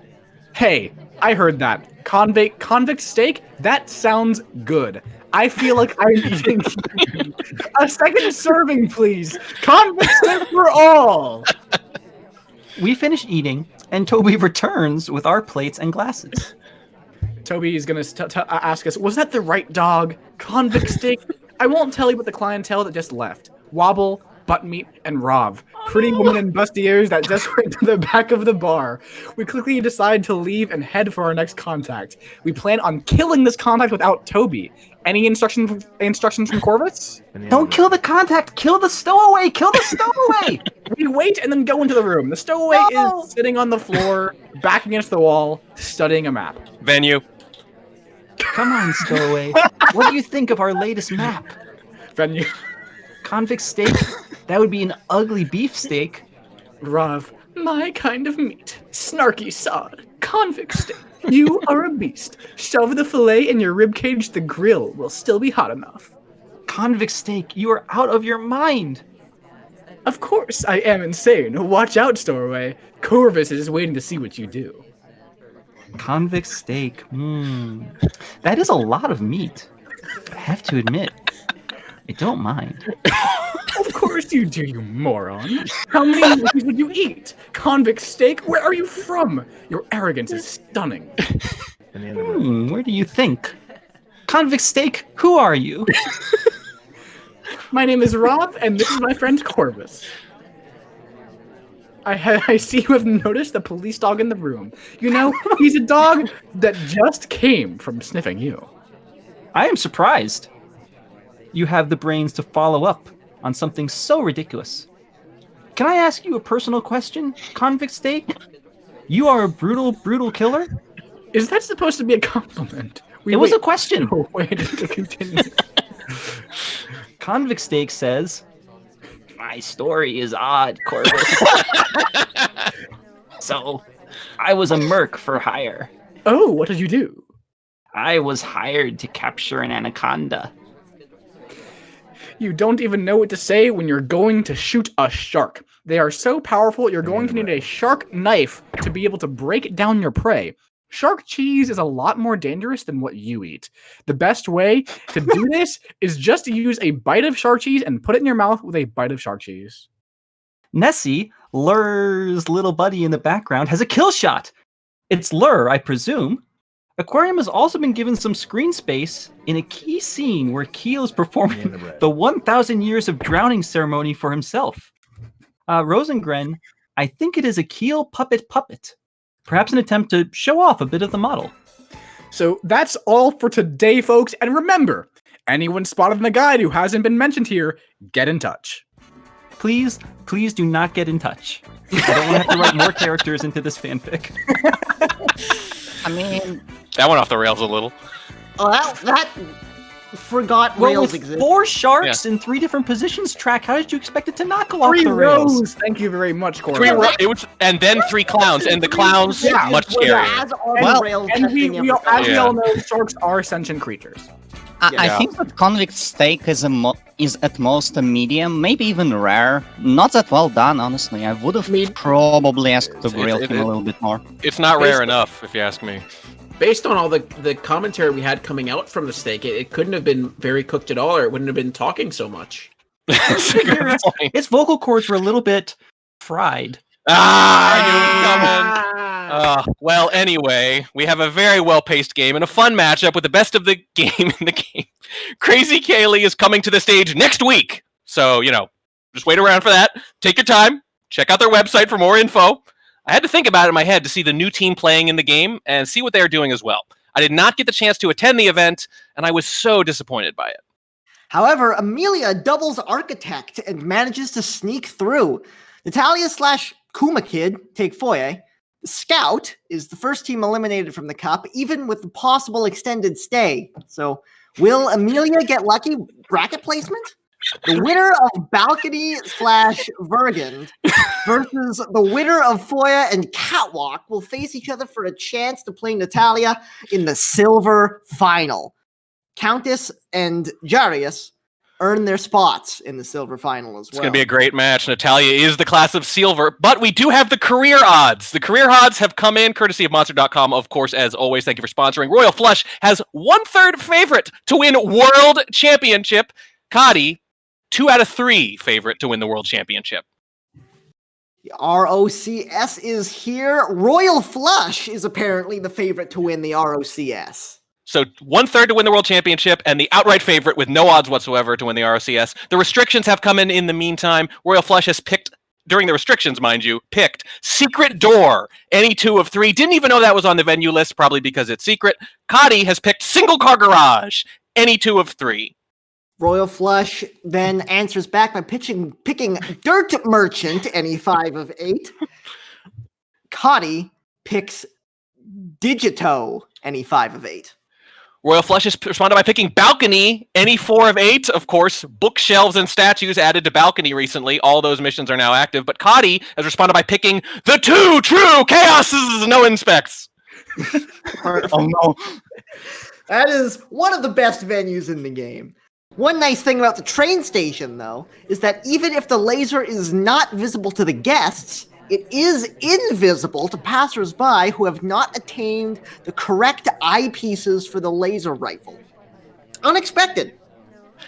Hey, I heard that. Convict steak? That sounds good. I feel like I'm eating a second serving, please. Convict steak for all. We finish eating, and Toby returns with our plates and glasses. Toby is going to ask us, was that the right dog? Convict steak? I won't tell you about the clientele that just left. Wobble, butt meat, and Rav. Pretty women and bustiers that just went to the back of the bar. We quickly decide to leave and head for our next contact. We plan on killing this contact without Toby. Any instructions from Corvus? Don't kill the contact! Kill the stowaway! Kill the stowaway! We wait and then go into the room. The stowaway is sitting on the floor, back against the wall, studying a map. Venue. Come on, stowaway. What do you think of our latest map? Venue. Convict steak? That would be an ugly beef steak. Rav, my kind of meat. Snarky sod. Convict steak. You are a beast. Shove the fillet in your ribcage, the grill will still be hot enough. Convict steak, you are out of your mind. Of course, I am insane. Watch out, stowaway. Corvus is waiting to see what you do. Convict steak. That is a lot of meat. I have to admit, I don't mind. Of course you do, you moron. How many movies would you eat? Convict steak? Where are you from? Your arrogance is stunning. Where do you think? Convict steak, who are you? My name is Rob, and this is my friend Corvus. I see you have noticed the police dog in the room. You know, he's a dog that just came from sniffing you. I am surprised. You have the brains to follow up on something so ridiculous. Can I ask you a personal question, Convict Steak? You are a brutal, brutal killer? Is that supposed to be a compliment? It was a question. Oh, wait, to continue. Convict Steak says, my story is odd, Corvus. So, I was a merc for hire. Oh, what did you do? I was hired to capture an anaconda. You don't even know what to say when you're going to shoot a shark. They are so powerful, you're going to need a shark knife to be able to break down your prey. shark cheese is a lot more dangerous than what you eat. The best way to do this is just to use a bite of shark cheese and put it in your mouth with a bite of shark cheese. Nessie, Lur's little buddy in the background, has a kill shot. It's Lur, I presume. Aquarium has also been given some screen space in a key scene where Keel is performing the 1,000 years of drowning ceremony for himself. Rosengren, I think it is a Keel puppet. Perhaps an attempt to show off a bit of the model. So that's all for today, folks. And remember, anyone spotted in the guide who hasn't been mentioned here, get in touch. Please do not get in touch. I don't want to have to write more characters into this fanfic. I mean, That went off the rails a little. Oh, that forgot Well, rails with exist. 4 sharks in 3 different positions track, how did you expect it to not go off 3 the rails? rows. Thank you very much, Corey. And then 3 clowns, and the clowns Yeah, much scarier. As all Well, the rails And we testing all, as we Yeah. all know, sharks are sentient creatures. I Yeah. think that convict steak is at most a medium, maybe even rare. Not that well done, honestly. I would have probably asked to grill him a little bit more. It's not rare enough, if you ask me. Based on all the commentary we had coming out from the steak, it couldn't have been very cooked at all, or it wouldn't have been talking so much. That's a good point. Its vocal cords were a little bit fried. I knew it was coming. Well, anyway, we have a very well-paced game and a fun matchup with the best of the game in the game. Crazy Kaylee is coming to the stage next week. So, just wait around for that. Take your time. Check out their website for more info. I had to think about it in my head to see the new team playing in the game and see what they are doing as well. I did not get the chance to attend the event, and I was so disappointed by it. However, Amelia doubles architect and manages to sneak through. Natalia/Kuma Kid take Foye. The Scout is the first team eliminated from the cup, even with the possible extended stay. So, will Amelia get lucky? Bracket placement? The winner of Balcony/Vergand versus the winner of Foya and Catwalk will face each other for a chance to play Natalia in the silver final. Countess and Jarius earn their spots in the silver final as well. It's going to be a great match. Natalia is the class of silver, but we do have the career odds. The career odds have come in courtesy of Monster.com, of course, as always. Thank you for sponsoring. Royal Flush has 1/3 favorite to win World Championship. Cody, 2 out of 3 favorite to win the World Championship. The ROCS is here. Royal Flush is apparently the favorite to win the ROCS. So 1/3 to win the World Championship and the outright favorite with no odds whatsoever to win the ROCS. The restrictions have come in the meantime. Royal Flush has picked, during the restrictions, mind you, picked Secret Door, any 2 of 3. Didn't even know that was on the venue list, probably because it's secret. Cody has picked Single Car Garage, any 2 of 3. Royal Flush then answers back by picking Dirt Merchant, any 5 of 8. Cody picks Digito, any 5 of 8. Royal Flush has responded by picking Balcony, any 4 of 8. Of course, bookshelves and statues added to Balcony recently. All those missions are now active. But Cody has responded by picking the 2 true chaoses, no inspects. Oh no. That is one of the best venues in the game. One nice thing about the train station, though, is that even if the laser is not visible to the guests, it is invisible to passersby who have not attained the correct eyepieces for the laser rifle. Unexpected.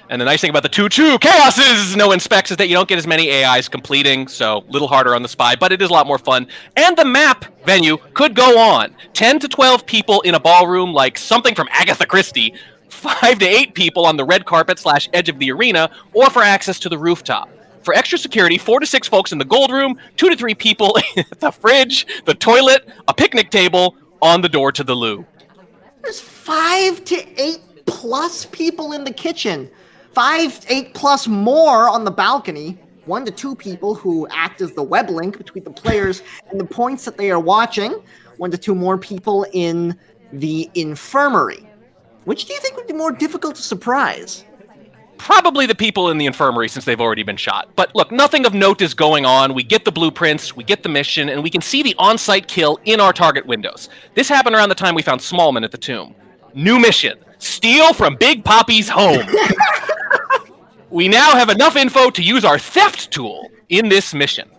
And the nice thing about the 2 true chaoses, no inspects, is that you don't get as many AIs completing, so a little harder on the spy, but it is a lot more fun. And the map venue could go on. 10 to 12 people in a ballroom like something from Agatha Christie, 5 to 8 people on the red carpet / edge of the arena, or for access to the rooftop. For extra security, 4 to 6 folks in the gold room, 2 to 3 people in the fridge, the toilet, a picnic table, on the door to the loo. There's 5 to 8 plus people in the kitchen. 5 to 8 plus more on the balcony. 1 to 2 people who act as the web link between the players and the points that they are watching. 1 to 2 more people in the infirmary. Which do you think would be more difficult to surprise? Probably the people in the infirmary since they've already been shot. But look, nothing of note is going on. We get the blueprints, we get the mission, and we can see the on-site kill in our target windows. This happened around the time we found Smallman at the tomb. New mission: steal from Big Poppy's home. We now have enough info to use our theft tool in this mission.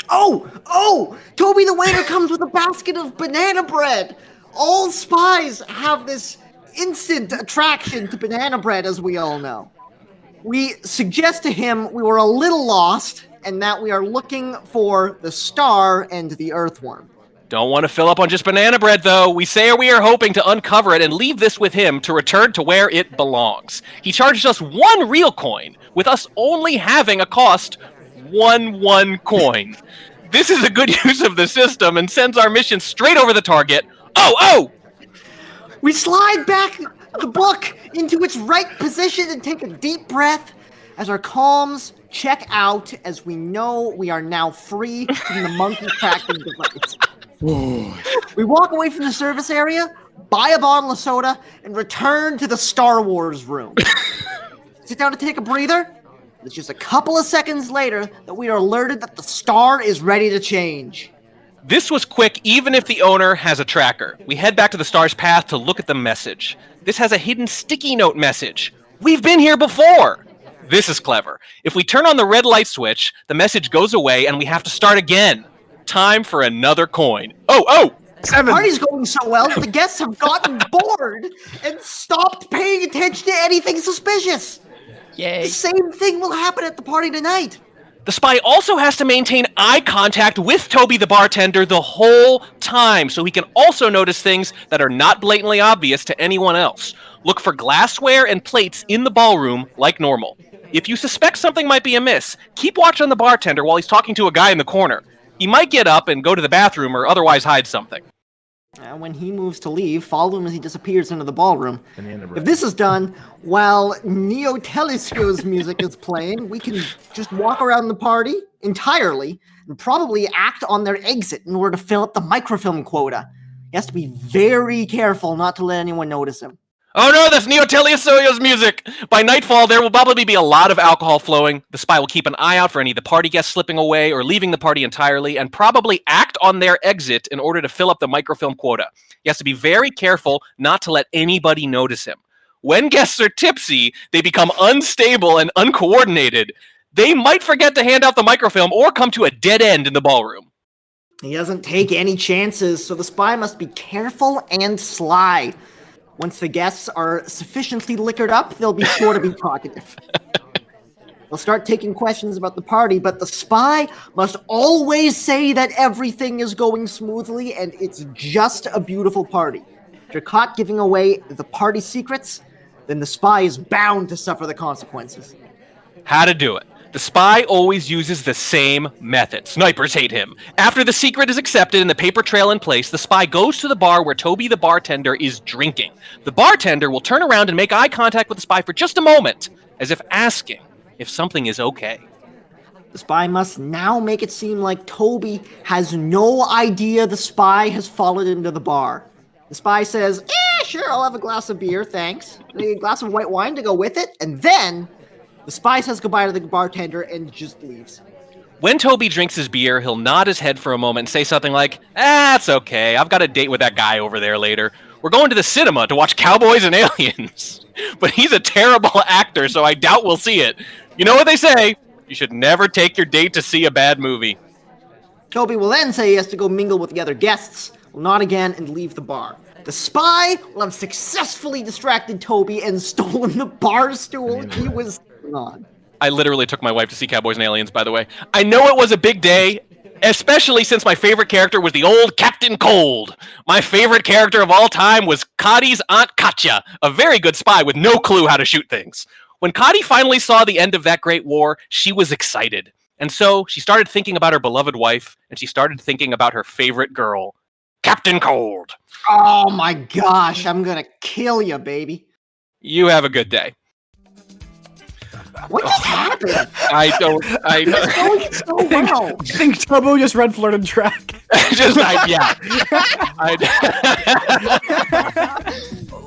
Oh! Toby the waiter comes with a basket of banana bread. All spies have this instant attraction to banana bread, as we all know. We suggest to him we were a little lost and that we are looking for the star and the earthworm. Don't want to fill up on just banana bread, though. We say we are hoping to uncover it and leave this with him to return to where it belongs. He charges us 1 real coin, with us only having a cost 1 coin. This is a good use of the system and sends our mission straight over the target. Oh! We slide back the book into its right position and take a deep breath as our calms check out, as we know we are now free from the monkey tracking device. We walk away from the service area, buy a bottle of soda, and return to the Star Wars room. Sit down to take a breather. It's just a couple of seconds later that we are alerted that the star is ready to change. This was quick, even if the owner has a tracker. We head back to the star's path to look at the message. This has a hidden sticky note message. We've been here before! This is clever. If we turn on the red light switch, the message goes away and we have to start again. Time for another coin. Oh! 7. The party's going so well that the guests have gotten bored and stopped paying attention to anything suspicious. Yay. The same thing will happen at the party tonight. The spy also has to maintain eye contact with Toby the bartender the whole time, so he can also notice things that are not blatantly obvious to anyone else. Look for glassware and plates in the ballroom like normal. If you suspect something might be amiss, keep watch on the bartender while he's talking to a guy in the corner. He might get up and go to the bathroom or otherwise hide something. When he moves to leave, follow him as he disappears into the ballroom. If this is done while Neo Telesco's music is playing, we can just walk around the party entirely and probably act on their exit in order to fill up the microfilm quota. He has to be very careful not to let anyone notice him. Oh no, that's Neo Telesoyo's music! By nightfall, there will probably be a lot of alcohol flowing. The spy will keep an eye out for any of the party guests slipping away or leaving the party entirely, and probably act on their exit in order to fill up the microfilm quota. He has to be very careful not to let anybody notice him. When guests are tipsy, they become unstable and uncoordinated. They might forget to hand out the microfilm or come to a dead end in the ballroom. He doesn't take any chances, so the spy must be careful and sly. Once the guests are sufficiently liquored up, they'll be sure to be talkative. They'll start taking questions about the party, but the spy must always say that everything is going smoothly and it's just a beautiful party. If you're caught giving away the party secrets, then the spy is bound to suffer the consequences. How to do it. The spy always uses the same method. Snipers hate him. After the secret is accepted and the paper trail in place, the spy goes to the bar where Toby the bartender is drinking. The bartender will turn around and make eye contact with the spy for just a moment, as if asking if something is okay. The spy must now make it seem like Toby has no idea the spy has followed him to the bar. The spy says, sure, I'll have a glass of beer, thanks. A glass of white wine to go with it, and then the spy says goodbye to the bartender and just leaves. When Toby drinks his beer, he'll nod his head for a moment and say something like, it's okay, I've got a date with that guy over there later. We're going to the cinema to watch Cowboys and Aliens. But he's a terrible actor, so I doubt we'll see it. You know what they say, you should never take your date to see a bad movie. Toby will then say he has to go mingle with the other guests, will nod again and leave the bar. The spy will have successfully distracted Toby and stolen the bar stool he was on. I literally took my wife to see Cowboys and Aliens, by the way. I know it was a big day, especially since my favorite character was the old Captain Cold. My favorite character of all time was Cotty's Aunt Katya, a very good spy with no clue how to shoot things. When Cotty finally saw the end of that great war, she was excited. And so she started thinking about her beloved wife, and she started thinking about her favorite girl, Captain Cold. Oh my gosh, I'm gonna kill you, baby. You have a good day. What just happened? I don't. It's going so well. I think Tobo just red flirted track.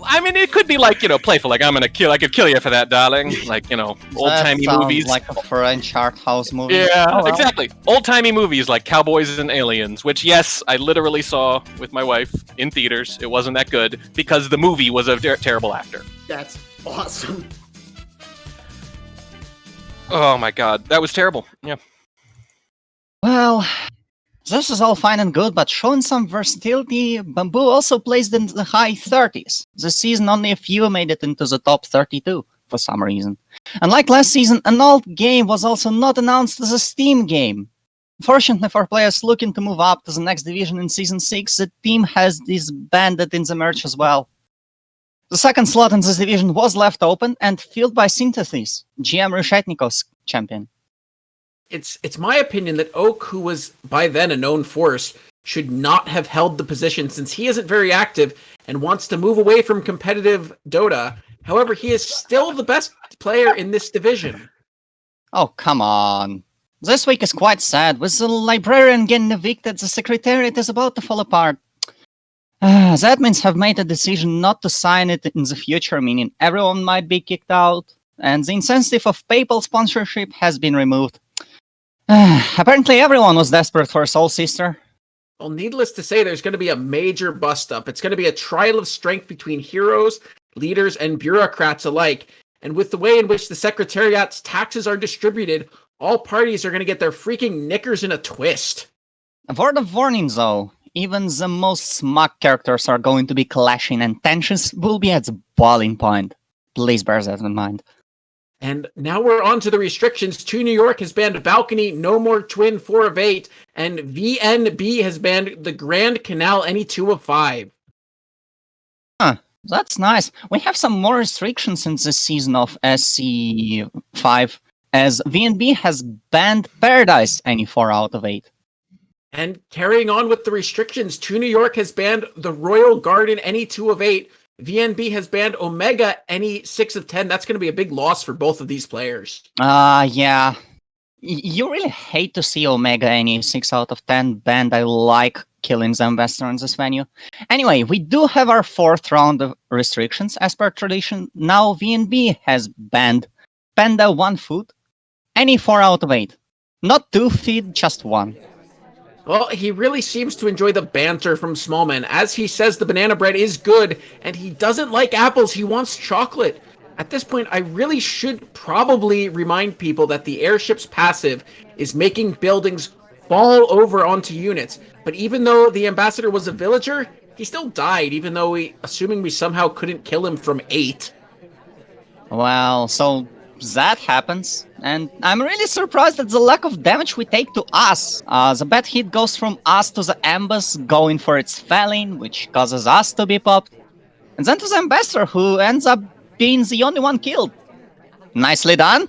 I mean, it could be like, playful, like I could kill you for that, darling. Like, old-timey movies. Like a French art house movie. Yeah, Oh, well. exactly. Old-timey movies like Cowboys and Aliens, which, yes, I literally saw with my wife in theaters. It wasn't that good because the movie was a terrible actor. That's awesome. Oh my god, that was terrible. Yeah. Well, This is all fine and good, but showing some versatility, Bamboo also placed in the high 30s. This season, only a few made it into the top 32 for some reason. Unlike last season, an alt game was also not announced as a Steam game. Fortunately for players looking to move up to the next division in Season 6, the team has disbanded in the merge as well. The second slot in this division was left open and filled by Synthesis, GM Reshetnikov's champion. It's my opinion that Oak, who was by then a known force, should not have held the position since he isn't very active and wants to move away from competitive Dota. However, he is still the best player in this division. Oh, come on. This week is quite sad. With the librarian getting evicted, the secretariat is about to fall apart. The admins have made a decision not to sign it in the future, meaning everyone might be kicked out, and the incentive of PayPal sponsorship has been removed. Apparently everyone was desperate for a Soul Sister. Well, needless to say, there's going to be a major bust-up. It's going to be a trial of strength between heroes, leaders, and bureaucrats alike. And with the way in which the Secretariat's taxes are distributed, all parties are going to get their freaking knickers in a twist. A word of warning, though. Even the most smug characters are going to be clashing, and tensions will be at the boiling point. Please bear that in mind. And now we're on to the restrictions. 2 New York has banned Balcony, No More Twin 4 of 8, and VNB has banned the Grand Canal any 2 of 5. Huh, that's nice. We have some more restrictions in this season of SC5, as VNB has banned Paradise any 4 out of 8. And carrying on with the restrictions, 2 New York has banned the Royal Garden any 2 of 8. VNB has banned Omega any 6 of 10. That's going to be a big loss for both of these players. Yeah. You really hate to see Omega any 6 out of 10 banned. I like killing the investor in this venue. Anyway, we do have our 4th round of restrictions. As per tradition, now VNB has banned Panda 1 food any 4 out of 8. Not 2 feed, just 1. Well, he really seems to enjoy the banter from Smallman. As he says, the banana bread is good, and he doesn't like apples, he wants chocolate. At this point, I really should probably remind people that the airship's passive is making buildings fall over onto units. But even though the ambassador was a villager, he still died, even though assuming we somehow couldn't kill him from 8. Well, so that happens, and I'm really surprised at the lack of damage we take to us. The bad hit goes from us to the Ambus, going for its Felling, which causes us to be popped, and then to the Ambassador, who ends up being the only one killed. Nicely done.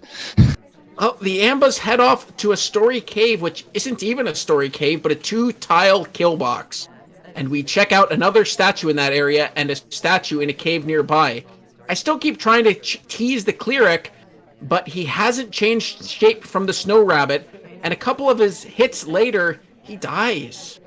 Oh, the Ambas head off to a story cave, which isn't even a story cave, but a 2-tile kill box. And we check out another statue in that area, and a statue in a cave nearby. I still keep trying to tease the cleric, but he hasn't changed shape from the snow rabbit, and a couple of his hits later, he dies.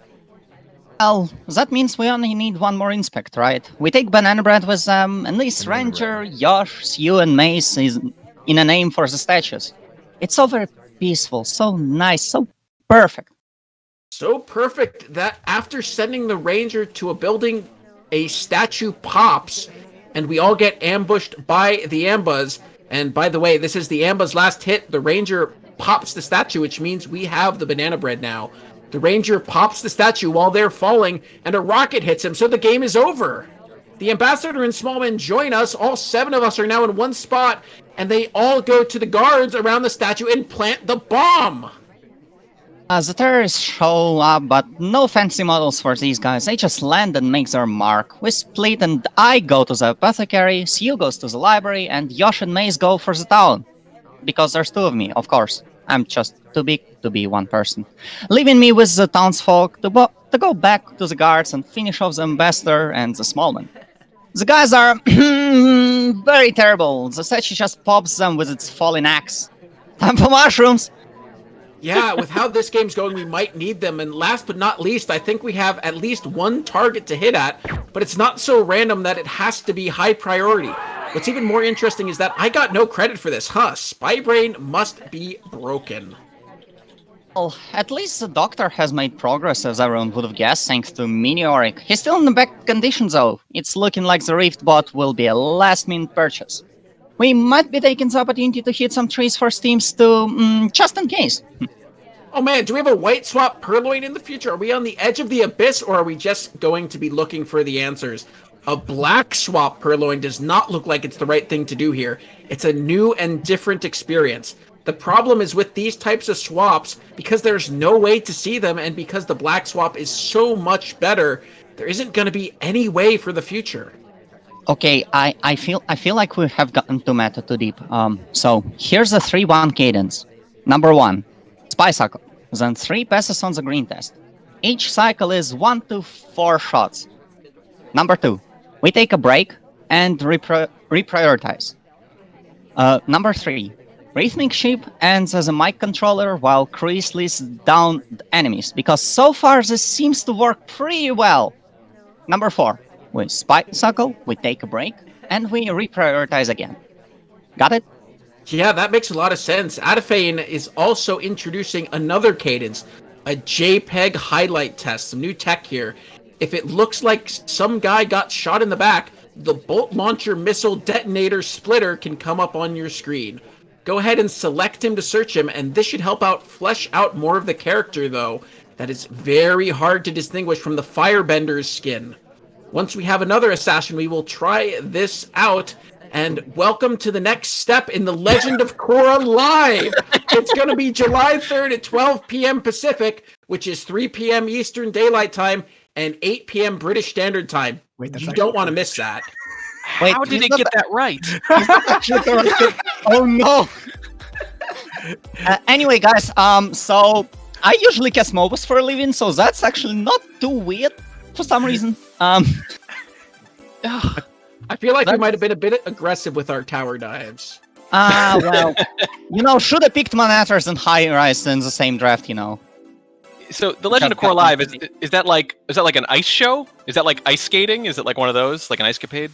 Well, that means we only need one more inspect, right? We take Banana Bread with them, and this Ranger, Yosh, Sue, and Mace is in a name for the statues. It's so very peaceful, so nice, so perfect. So perfect that after sending the Ranger to a building, a statue pops, and we all get ambushed by the Ambas. And by the way, this is the Amba's last hit. The Ranger pops the statue, which means we have the banana bread now. The Ranger pops the statue while they're falling, and a rocket hits him, so the game is over. The Ambassador and Smallman join us. All 7 of us are now in one spot, and they all go to the guards around the statue and plant the bomb. The terrorists show up, but no fancy models for these guys. They just land and make their mark. We split, and I go to the apothecary, Sue goes to the library, and Yosh and Mace go for the town. Because there's 2 of me, of course. I'm just too big to be one person. Leaving me with the townsfolk to go back to the guards and finish off the ambassador and the Smallman. The guys are very terrible. The statue just pops them with its falling axe. Time for mushrooms! Yeah, with how this game's going, we might need them. And last but not least, I think we have at least one target to hit at, but it's not so random that it has to be high priority. What's even more interesting is that I got no credit for this, huh? Spybrain must be broken. Well, at least the doctor has made progress, as everyone would have guessed, thanks to Meteoric. He's still in the back condition, though. It's looking like the Rift bot will be a last-minute purchase. We might be taking the opportunity to hit some trees for Steams to, just in case. Oh man, do we have a white swap purloin in the future? Are we on the edge of the abyss, or are we just going to be looking for the answers? A black swap purloin does not look like it's the right thing to do here. It's a new and different experience. The problem is with these types of swaps, because there's no way to see them, and because the black swap is so much better, there isn't going to be any way for the future. Okay, I feel like we have gotten too meta too deep. So here's the 3-1 cadence. Number 1, spy cycle. Then 3 passes on the green test. Each cycle is 1 to 4 shots. Number 2, we take a break and reprioritize. Number 3, Rhythmic Sheep ends as a mic controller while Chris leads down enemies, because so far this seems to work pretty well. Number 4, we spy cycle, we take a break, and we reprioritize again. Got it? Yeah, that makes a lot of sense. Adafane is also introducing another cadence, a JPEG highlight test, some new tech here. If it looks like some guy got shot in the back, the bolt launcher missile detonator splitter can come up on your screen. Go ahead and select him to search him, and this should help out flesh out more of the character, though. That is very hard to distinguish from the Firebender's skin. Once we have another assassin, we will try this out. And welcome to the next step in the Legend of Korra Live. It's going to be July 3rd at 12 p.m. Pacific, which is 3 p.m. Eastern Daylight Time and 8 p.m. British Standard Time. Wait, that's You actually don't want to miss that. Wait, How did he's it not get that right? Oh no! Anyway, guys, so I usually cast MOBAs for a living, so that's actually not too weird for some reason. I feel like we might have been a bit aggressive with our tower dives. Well, should have picked Monathers and High Rise in the same draft, So the Legend of Korra Live is that like an ice show? Is that like ice skating? Is it like one of those, like an ice capade?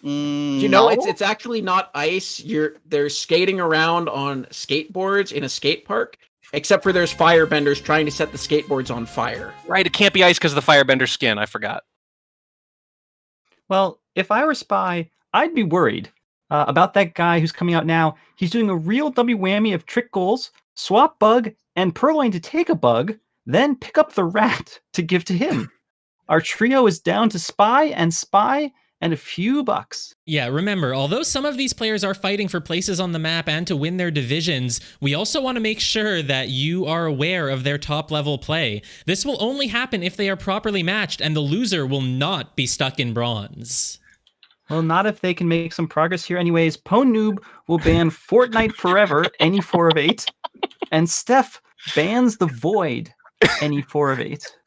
No? It's actually not ice. They're skating around on skateboards in a skate park, except for there's firebenders trying to set the skateboards on fire. Right, it can't be ice because of the firebender skin. I forgot. Well, if I were Spy, I'd be worried about that guy who's coming out now. He's doing a real W whammy of trick goals, swap bug, and purloin to take a bug, then pick up the rat to give to him. Our trio is down to Spy, and a few bucks. Yeah, remember, although some of these players are fighting for places on the map and to win their divisions, we also want to make sure that you are aware of their top level play. This will only happen if they are properly matched, and the loser will not be stuck in bronze. Well, not if they can make some progress here. Anyways, Noob will ban Fortnite forever, any 4 of 8, and Steph bans the Void, any 4 of 8.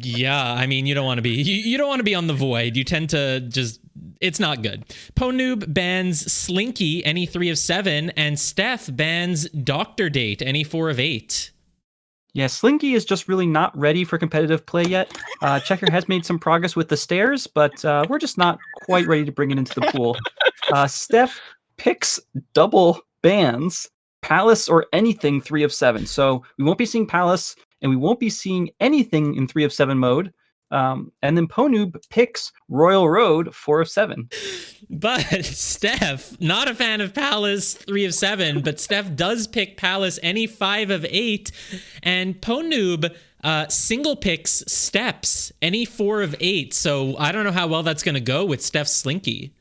Yeah, I mean, you don't want to be you don't want to be on the Void. You tend to just, it's not good. Noob bans Slinky, any 3 of 7, and Steph bans Dr. Date, any 4 of 8. Yeah, Slinky is just really not ready for competitive play yet. Checker has made some progress with the stairs, but we're just not quite ready to bring it into the pool. Steph picks double bans Palace or anything 3 of 7. So we won't be seeing Palace, and we won't be seeing anything in 3 of 7 mode. And then Noob picks Royal Road 4 of 7. But Steph, not a fan of Palace 3 of 7, but Steph does pick Palace any 5 of 8. And Noob single picks Steps any 4 of 8. So I don't know how well that's going to go with Steph's Slinky.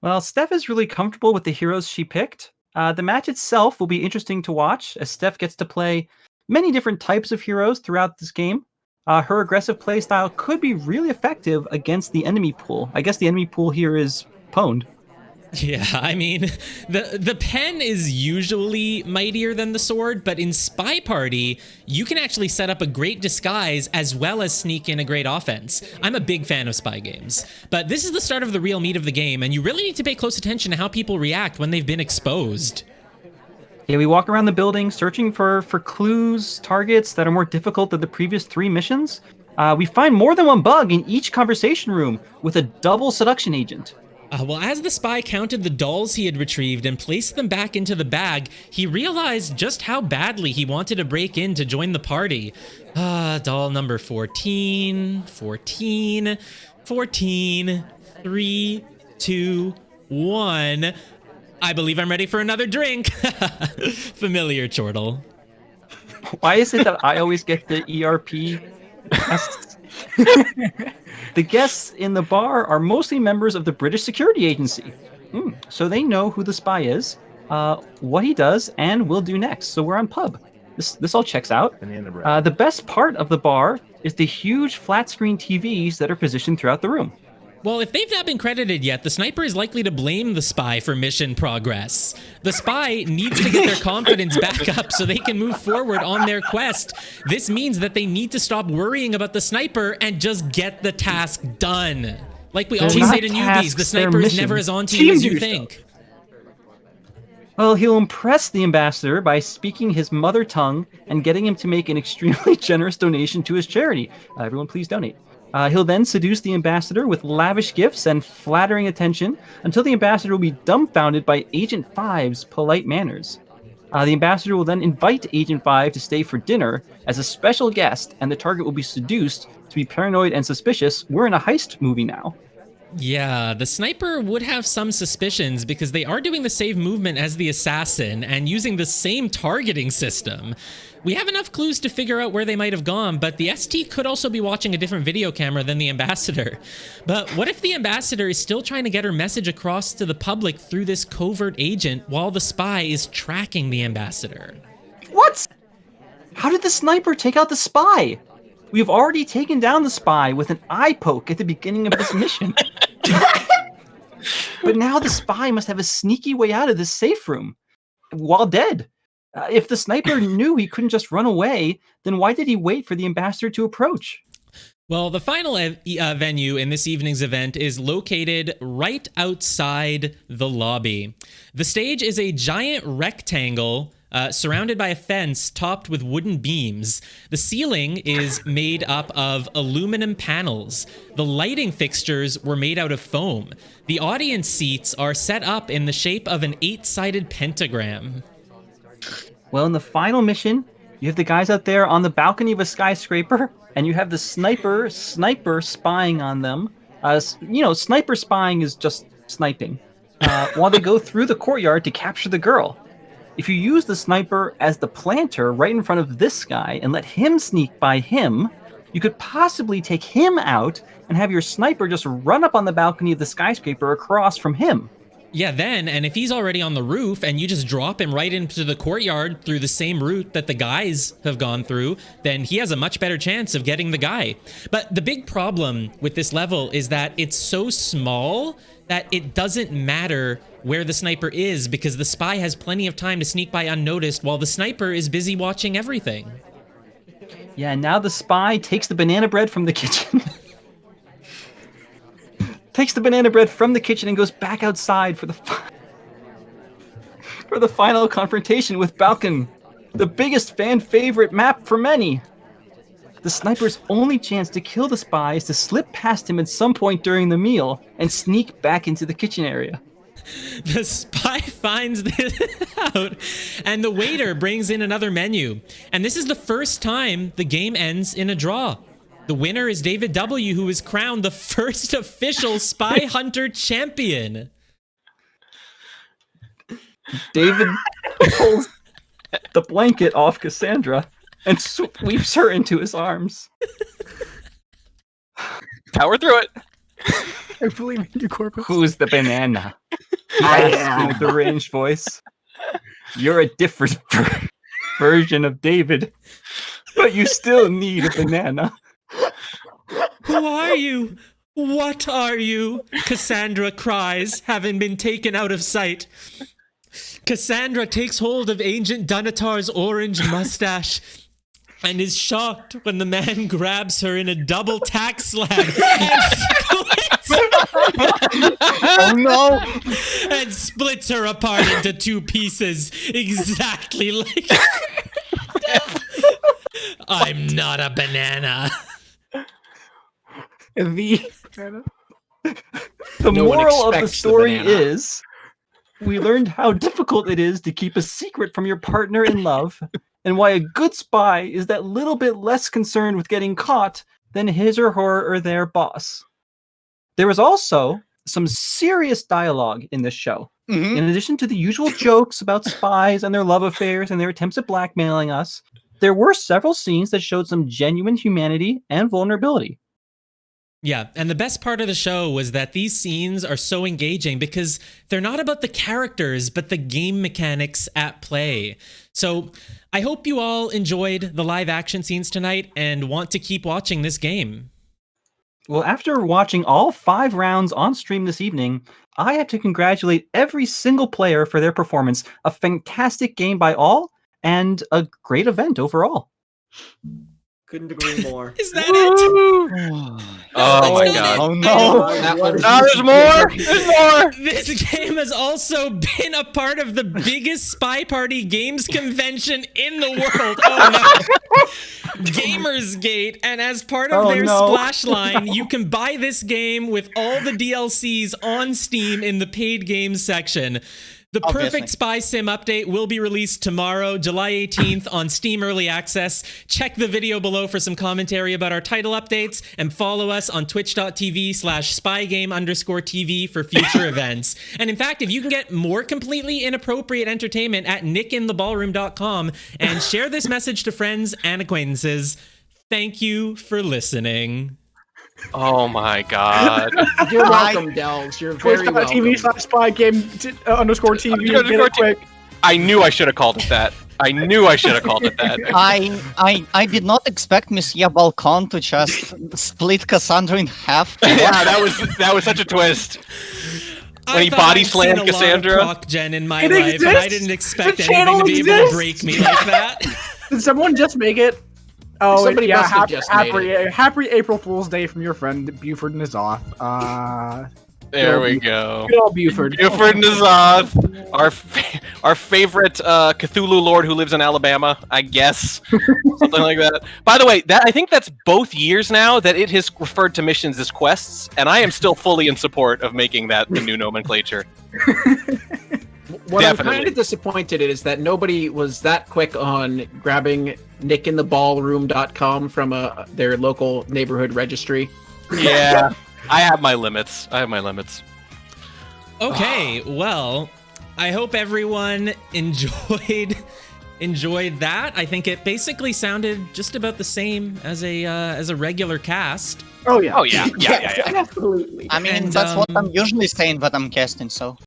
Well, Steph is really comfortable with the heroes she picked. The match itself will be interesting to watch, as Steph gets to play many different types of heroes throughout this game. Her aggressive playstyle could be really effective against the enemy pool. I guess the enemy pool here is pwned. Yeah, I mean, the pen is usually mightier than the sword, but in Spy Party, you can actually set up a great disguise as well as sneak in a great offense. I'm a big fan of spy games, but this is the start of the real meat of the game, and you really need to pay close attention to how people react when they've been exposed. Yeah, we walk around the building searching for clues, targets that are more difficult than the previous 3 missions. We find more than one bug in each conversation room with a double seduction agent. Well, as the spy counted the dolls he had retrieved and placed them back into the bag, he realized just how badly he wanted to break in to join the party. Doll number 14, 14, 14, 3, 2, 1. I believe I'm ready for another drink. Familiar chortle. Why is it that I always get the ERP guests? The guests in the bar are mostly members of the British Security Agency. So they know who the spy is, what he does, and will do next. So we're on pub. This all checks out. The best part of the bar is the huge flat screen TVs that are positioned throughout the room. Well, if they've not been credited yet, the sniper is likely to blame the spy for mission progress. The spy needs to get their confidence back up so they can move forward on their quest. This means that they need to stop worrying about the sniper and just get the task done. Like we always say to newbies, the sniper is never as on to you as you think. Well, he'll impress the ambassador by speaking his mother tongue and getting him to make an extremely generous donation to his charity. Everyone, please donate. He'll then seduce the ambassador with lavish gifts and flattering attention until the ambassador will be dumbfounded by Agent 5's polite manners. The ambassador will then invite Agent 5 to stay for dinner as a special guest, and the target will be seduced to be paranoid and suspicious. We're in a heist movie now. Yeah, the sniper would have some suspicions because they are doing the same movement as the assassin and using the same targeting system. We have enough clues to figure out where they might have gone, but the ST could also be watching a different video camera than the ambassador. But what if the ambassador is still trying to get her message across to the public through this covert agent while the spy is tracking the ambassador? What? How did the sniper take out the spy? We've already taken down the spy with an eye poke at the beginning of this mission. But now the spy must have a sneaky way out of this safe room while dead. If the sniper knew he couldn't just run away, then why did he wait for the ambassador to approach? Well, the final venue in this evening's event is located right outside the lobby. The stage is a giant rectangle surrounded by a fence topped with wooden beams. The ceiling is made up of aluminum panels. The lighting fixtures were made out of foam. The audience seats are set up in the shape of an 8-sided pentagram. Well, in the final mission, you have the guys out there on the balcony of a skyscraper, and you have the sniper spying on them. Sniper spying is just sniping, while they go through the courtyard to capture the girl. If you use the sniper as the planter right in front of this guy and let him sneak by him, you could possibly take him out and have your sniper just run up on the balcony of the skyscraper across from him. Yeah, and if he's already on the roof and you just drop him right into the courtyard through the same route that the guys have gone through, then he has a much better chance of getting the guy. But the big problem with this level is that it's so small that it doesn't matter where the sniper is because the spy has plenty of time to sneak by unnoticed while the sniper is busy watching everything. Yeah, and now the spy takes the banana bread from the kitchen. Takes the banana bread from the kitchen and goes back outside for the final confrontation with Balkan, the biggest fan favorite map for many. The sniper's only chance to kill the spy is to slip past him at some point during the meal and sneak back into the kitchen area. The spy finds this out, and the waiter brings in another menu. And this is the first time the game ends in a draw. The winner is David W., who is crowned the first official Spy Hunter champion. David pulls the blanket off Cassandra and sweeps her into his arms. Power through it. I believe in you, Corpus. Who's the banana? He I asks am. in a deranged voice. You're a different version of David, but you still need a banana. Who are you? What are you? Cassandra cries, having been taken out of sight. Cassandra takes hold of Agent Dunatar's orange mustache and is shocked when the man grabs her in a double tack slam and splits her apart into two pieces, exactly like I'm not a banana. The No one moral of the expects the story banana. is we learned how difficult it is to keep a secret from your partner in love, and why a good spy is that little bit less concerned with getting caught than his or her or their boss. There was also some serious dialogue in this show. In addition to the usual jokes about spies and their love affairs and their attempts at blackmailing us, there were several scenes that showed some genuine humanity and vulnerability. Yeah, and the best part of the show was that these scenes are so engaging because they're not about the characters, but the game mechanics at play. So I hope you all enjoyed the live action scenes tonight and want to keep watching this game. Well, after watching all 5 rounds on stream this evening, I have to congratulate every single player for their performance. A fantastic game by all, and a great event overall. Couldn't agree more. Is that it? Oh my god. Oh no! There's more! There's more! This game has also been a part of the biggest Spy Party games convention in the world. Oh no. Gamersgate. And as part of their splash line, you can buy this game with all the DLCs on Steam in the paid games section. The Perfect Spy Sim update will be released tomorrow, July 18th on Steam Early Access. Check the video below for some commentary about our title updates and follow us on twitch.tv/spygame_TV for future events. And in fact, if you can get more completely inappropriate entertainment at nickintheballroom.com and share this message to friends and acquaintances, thank you for listening. Oh my god. You're welcome, Delves. You're very welcome. Twitch.tv/spygame_TV. Get it quick. I knew I should have called it that. I knew I should have called it that. I did not expect Monsieur Balcon to just split Cassandra in half. Yeah, that was such a twist. When he body slammed Cassandra. I've proc gen in my life, and I didn't expect anything to be able to break me like that. Did someone just make it? Oh, Somebody yeah, must have just made happy April Fool's Day from your friend Buford Nazoth. There we go. Good old Buford. Buford Nazoth, our favorite Cthulhu lord who lives in Alabama, I guess. Something like that. By the way, I think that's both years now that it has referred to missions as quests, and I am still fully in support of making that the new nomenclature. What Definitely. I'm kind of disappointed in is that nobody was that quick on grabbing nickintheballroom.com from their local neighborhood registry. Yeah, I have my limits. Okay, well, I hope everyone enjoyed that. I think it basically sounded just about the same as a regular cast. Oh yeah. Oh yeah. Absolutely. I mean, And, that's what I'm usually saying, but I'm casting, so.